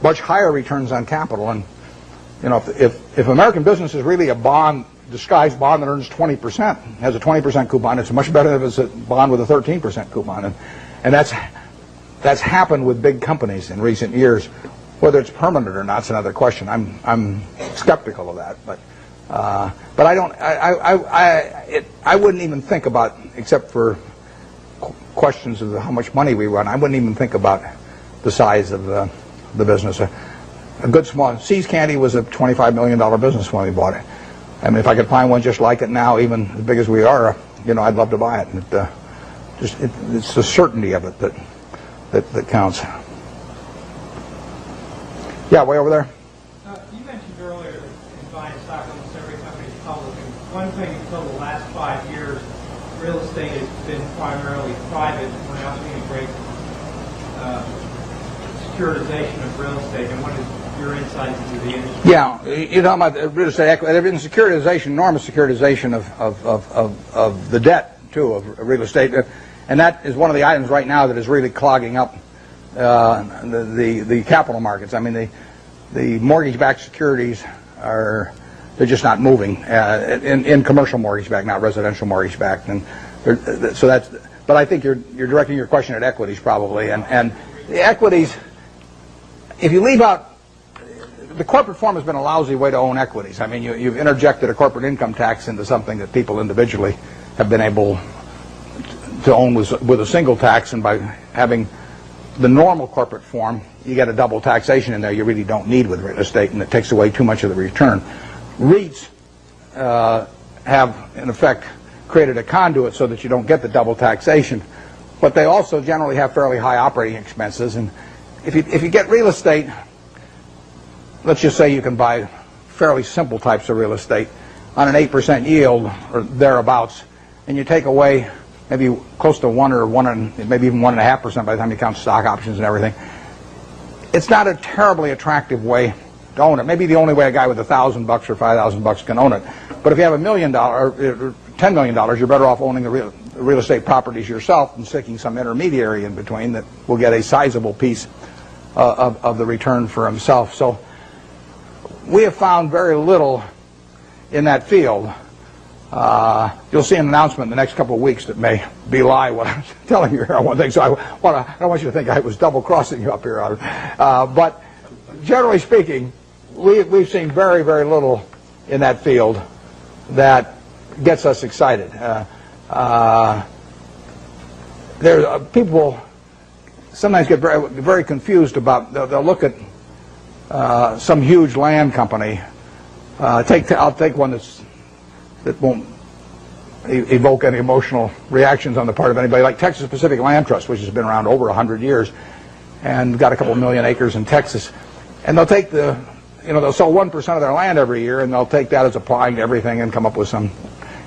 much higher returns on capital. And if American business is really a bond, disguised bond that earns 20%, has a 20% coupon, it's much better than if it's a bond with a 13% coupon. And that's happened with big companies in recent years. Whether it's permanent or not is another question. I'm skeptical of that, but I don't. I wouldn't even think about, except for questions of how much money we run. I wouldn't even think about the size of the business. A good small See's Candy was a $25 million business when we bought it. I mean, if I could find one just like it now, even as big as we are, I'd love to buy it. It's the certainty of it that counts. Yeah, way over there. You mentioned earlier that in buying stock, almost every company is public. And one thing until the last 5 years, real estate has been primarily private. We're now seeing a great securitization of real estate. And what is your insight into the industry? Yeah, you're talking about real estate equity. There's been securitization, enormous securitization of the debt, too, of real estate. And that is one of the items right now that is really clogging up the capital markets. I mean, the mortgage-backed securities they're just not moving in commercial mortgage-backed, not residential mortgage-backed, and so that's. But I think you're directing your question at equities probably, and the equities. If you leave out, the corporate form has been a lousy way to own equities. I mean, you've interjected a corporate income tax into something that people individually have been able to own with a single tax, and by having the normal corporate form, you get a double taxation in there you really don't need with real estate, and it takes away too much of the return. REITs have, in effect, created a conduit so that you don't get the double taxation, but they also generally have fairly high operating expenses. And if you get real estate, let's just say you can buy fairly simple types of real estate on an 8% yield or thereabouts, and you take away maybe close to 1 or 1 and maybe even 1.5% by the time you count stock options and everything. It's not a terribly attractive way to own it. Maybe the only way a guy with $1,000 or $5,000 can own it. But if you have $1 million, or $2 $10 million, you're better off owning the real estate properties yourself and sticking some intermediary in between that will get a sizable piece of the return for himself. So we have found very little in that field. You'll see an announcement in the next couple of weeks that may belie what I'm telling you here on one thing. So I don't want you to think I was double-crossing you up here. But generally speaking, we've seen very, very little in that field that gets us excited. People sometimes get very, very confused about, they'll look at some huge land company. I'll take one that won't evoke any emotional reactions on the part of anybody, like Texas Pacific Land Trust, which has been around over 100 years and got a couple million acres in Texas. And they'll take they'll sell 1% of their land every year, and they'll take that as applying to everything and come up with some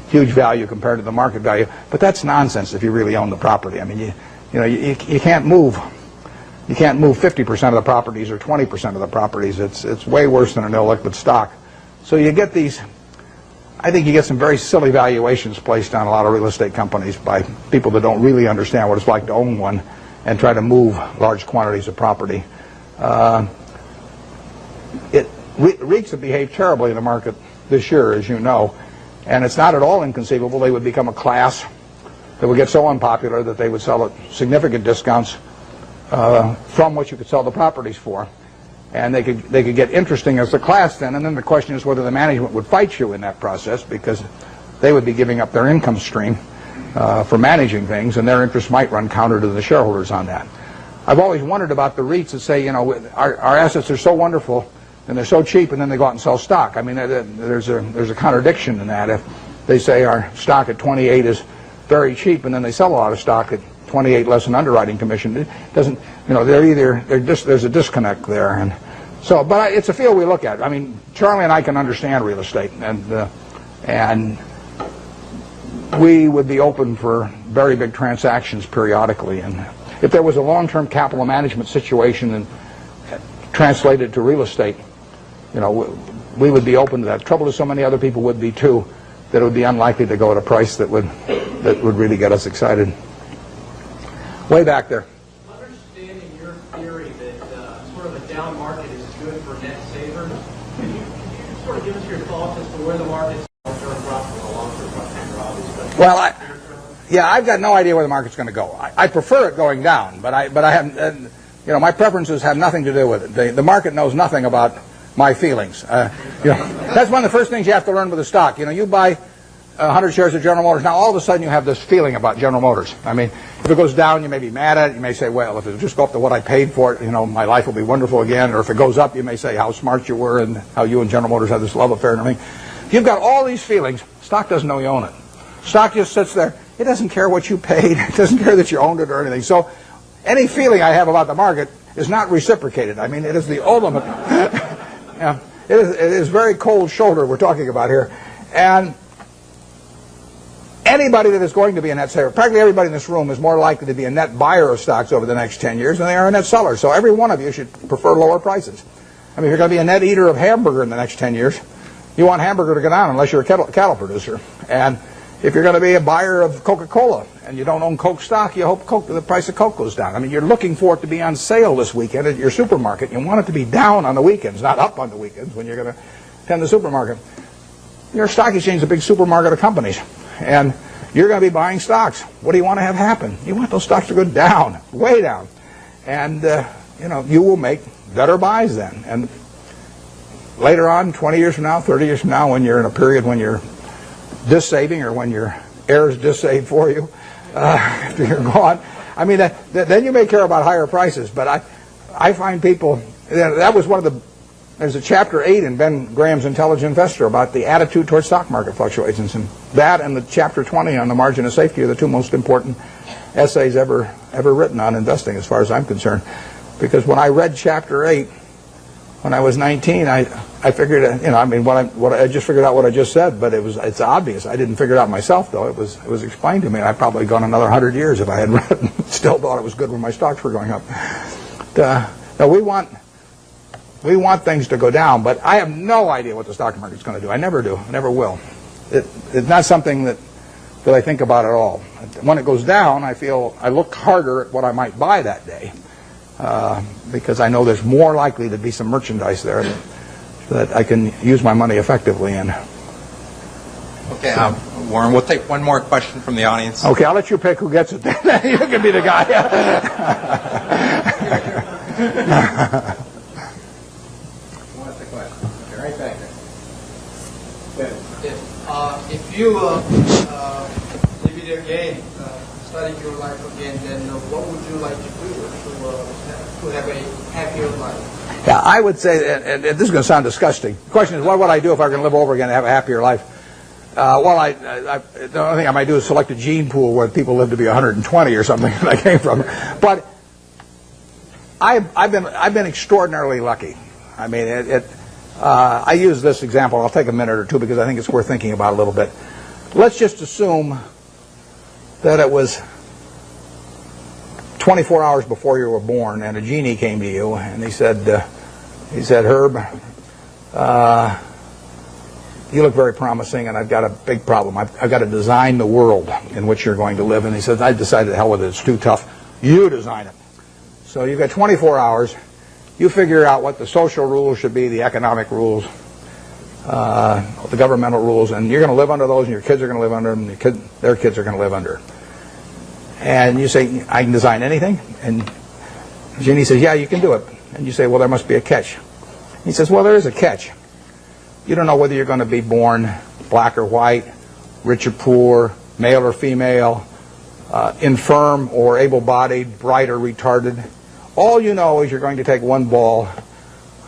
huge value compared to the market value. But that's nonsense if you really own the property. I mean, you can't move. You can't move 50% of the properties or 20% of the properties. It's way worse than an illiquid stock. So you get these. I think you get some very silly valuations placed on a lot of real estate companies by people that don't really understand what it's like to own one and try to move large quantities of property. REITs have behaved terribly in the market this year, as you know, and it's not at all inconceivable they would become a class that would get so unpopular that they would sell at significant discounts from what you could sell the properties for. And they could get interesting as a class then, and then the question is whether the management would fight you in that process, because they would be giving up their income stream for managing things, and their interests might run counter to the shareholders on that. I've always wondered about the REITs that say, our assets are so wonderful and they're so cheap, and then they go out and sell stock. I mean, there's a contradiction in that. If they say our stock at 28 is very cheap, and then they sell a lot of stock at 28 less an underwriting commission, it doesn't. There's a disconnect there, and so. But it's a field we look at. I mean, Charlie and I can understand real estate, and we would be open for very big transactions periodically. And if there was a long-term capital management situation and translated to real estate, we would be open to that. The trouble is, so many other people would be too, that it would be unlikely to go at a price that would really get us excited. Way back there. Understanding your theory that sort of a down market is good for net savers, can you sort of give us your thoughts as to where the market's long-term profit or long-term profit? Well, I've got no idea where the market's going to go. I prefer it going down, but I haven't. My preferences have nothing to do with it. The market knows nothing about my feelings. That's one of the first things you have to learn with a stock. You buy 100 shares of General Motors. Now, all of a sudden, you have this feeling about General Motors. I mean, if it goes down, you may be mad at it. You may say, well, if it just go up to what I paid for it, my life will be wonderful again. Or if it goes up, you may say how smart you were and how you and General Motors have this love affair and everything. You've got all these feelings. Stock doesn't know you own it. Stock just sits there. It doesn't care what you paid. It doesn't care that you owned it or anything. So any feeling I have about the market is not reciprocated. I mean, it is the ultimate. It is very cold shoulder we're talking about here. And anybody that is going to be a net saver, practically everybody in this room is more likely to be a net buyer of stocks over the next 10 years than they are a net seller. So every one of you should prefer lower prices. I mean, if you're going to be a net eater of hamburger in the next 10 years, you want hamburger to go down unless you're a cattle producer. And if you're going to be a buyer of Coca-Cola and you don't own Coke stock, you hope the price of Coke goes down. I mean, you're looking for it to be on sale this weekend at your supermarket. You want it to be down on the weekends, not up on the weekends when you're going to attend the supermarket. Your stock exchange is a big supermarket of companies, and you're going to be buying stocks. What do you want to have happen? You want those stocks to go down, way down. And, you will make better buys then. And later on, 20 years from now, 30 years from now, when you're in a period when you're dissaving or when your heirs dissave for you after you're gone, I mean, then you may care about higher prices. But I find people, that was one of the, there's a chapter 8 in Ben Graham's Intelligent Investor about the attitude towards stock market fluctuations. And that and the chapter 20 on the margin of safety are the two most important essays ever written on investing as far as I'm concerned. Because when I read chapter 8, when I was 19, I figured, I just figured out what I just said, but it's obvious. I didn't figure it out myself, though. It was explained to me, and I'd probably gone another 100 years if I had read it and still thought it was good when my stocks were going up. No, we want things to go down, but I have no idea what the stock market's going to do. I never do. I never will. It's not something that because I think about it all. When it goes down, I look harder at what I might buy that day, because I know there's more likely to be some merchandise there that I can use my money effectively in. Okay, Warren, we'll take one more question from the audience. Okay, I'll let you pick who gets it. You can be the guy. What's the question? Okay, right back there. If you live it again, starting your life again, then what would you like to do to have a happier life? Yeah, I would say, and this is going to sound disgusting. The question is, what would I do if I were going to live over again and have a happier life? Well, the only thing I might do is select a gene pool where people live to be 120 or something that I came from. But I've been extraordinarily lucky. I mean, I use this example. I'll take a minute or two because I think it's worth thinking about a little bit. Let's just assume that it was 24 hours before you were born, and a genie came to you, and he said, Herb, you look very promising, and I've got a big problem. I've got to design the world in which you're going to live. And he says, I've decided, the hell with it, it's too tough. You design it. So you've got 24 hours. You figure out what the social rules should be, the economic rules, the governmental rules, and you're going to live under those, and your kids are going to live under them, and their kids are going to live under. And you say, I can design anything? And Genie says, yeah, you can do it. And you say, well, there must be a catch. He says, well, there is a catch. You don't know whether you're going to be born black or white, rich or poor, male or female, infirm or able-bodied, bright or retarded. All you know is you're going to take one ball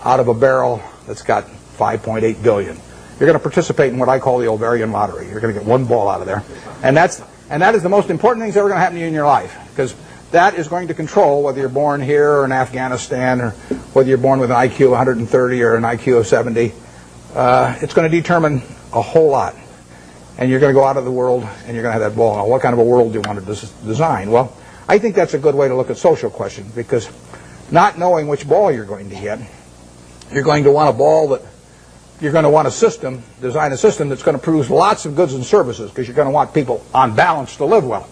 out of a barrel that's got 5.8 billion. You're going to participate in what I call the ovarian lottery. You're going to get one ball out of there. And that is the most important thing that's ever going to happen to you in your life, because that is going to control whether you're born here or in Afghanistan, or whether you're born with an IQ of 130 or an IQ of 70. It's going to determine a whole lot. And you're going to go out of the world and you're going to have that ball. Now, what kind of a world do you want to design? Well, I think that's a good way to look at social questions, because not knowing which ball you're going to get, you're going to want a ball that you're going to want design a system that's going to produce lots of goods and services, because you're going to want people on balance to live well.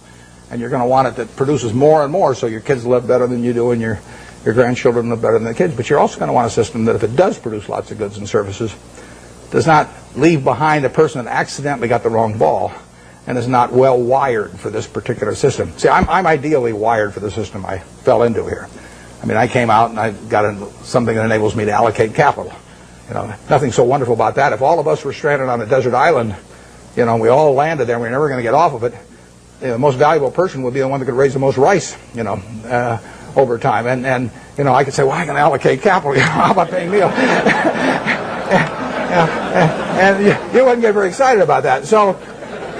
And you're going to want it that produces more and more, so your kids live better than you do and your grandchildren live better than the kids. But you're also going to want a system that, if it does produce lots of goods and services, does not leave behind a person that accidentally got the wrong ball and is not well wired for this particular system. See, I'm ideally wired for the system I fell into here. I mean, I came out and I got something that enables me to allocate capital. You know, nothing so wonderful about that. If all of us were stranded on a desert island, you know, we all landed there and we're never going to get off of it, you know, the most valuable person would be the one that could raise the most rice, you know, over time. And you know, I could say, well, I can allocate capital. How about paying meal? And you wouldn't get very excited about that. So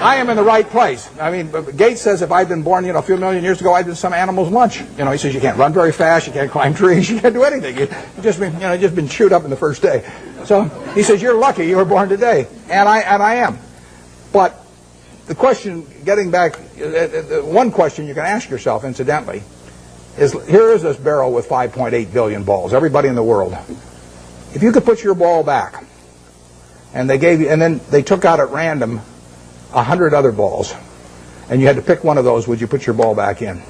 I am in the right place. I mean, Gates says if I'd been born, you know, a few million years ago, I'd been some animal's lunch. You know, he says you can't run very fast, you can't climb trees, you can't do anything. You've just been chewed up in the first day. So he says you're lucky you were born today, and I am. But the question, getting back, one question you can ask yourself, incidentally, is here is this barrel with 5.8 billion balls. Everybody in the world. If you could put your ball back, and then they took out at random 100 other balls, and you had to pick one of those, would you put your ball back in?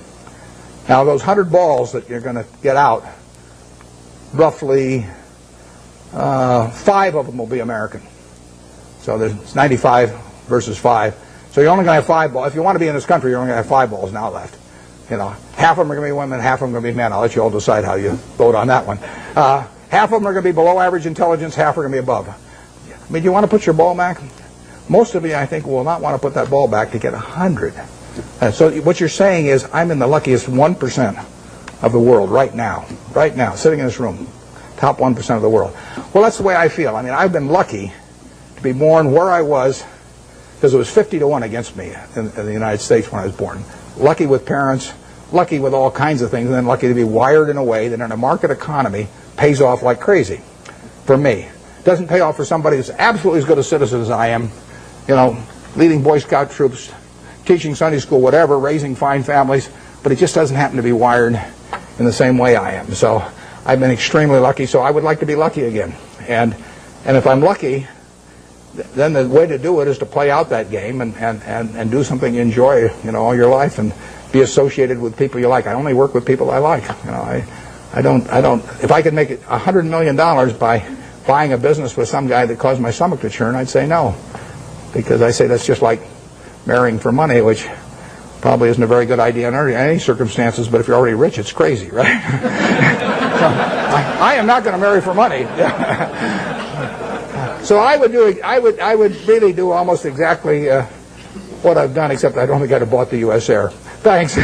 Now, those 100 balls that you're going to get out, roughly 5 of them will be American. So there's 95 versus 5. So you're only going to have 5 balls. If you want to be in this country, you're only going to have 5 balls now left. You know, half of them are going to be women, half of them are going to be men. I'll let you all decide how you vote on that one. Half of them are going to be below average intelligence, half are going to be above. I mean, do you want to put your ball back? Most of you, I think, will not want to put that ball back to get 100. So what you're saying is, I'm in the luckiest 1% of the world right now, sitting in this room, top 1% of the world. Well, that's the way I feel. I mean, I've been lucky to be born where I was, because it was 50-1 against me in the United States when I was born. Lucky with parents, lucky with all kinds of things, and then lucky to be wired in a way that in a market economy pays off like crazy for me. Doesn't pay off for somebody who's absolutely as good a citizen as I am, you know, leading Boy Scout troops, teaching Sunday school, whatever, raising fine families, but it just doesn't happen to be wired in the same way I am. So I've been extremely lucky, so I would like to be lucky again. And if I'm lucky, then the way to do it is to play out that game and do something you enjoy, all your life, and be associated with people you like. I only work with people I like. I don't. If I could make $100 million by buying a business with some guy that caused my stomach to churn, I'd say no, because I say that's just like marrying for money, which probably isn't a very good idea in any circumstances. But if you're already rich, it's crazy, right? So, I am not going to marry for money. So I would really do almost exactly what I've done, except I don't think I'd have bought the U.S. Air. Thanks.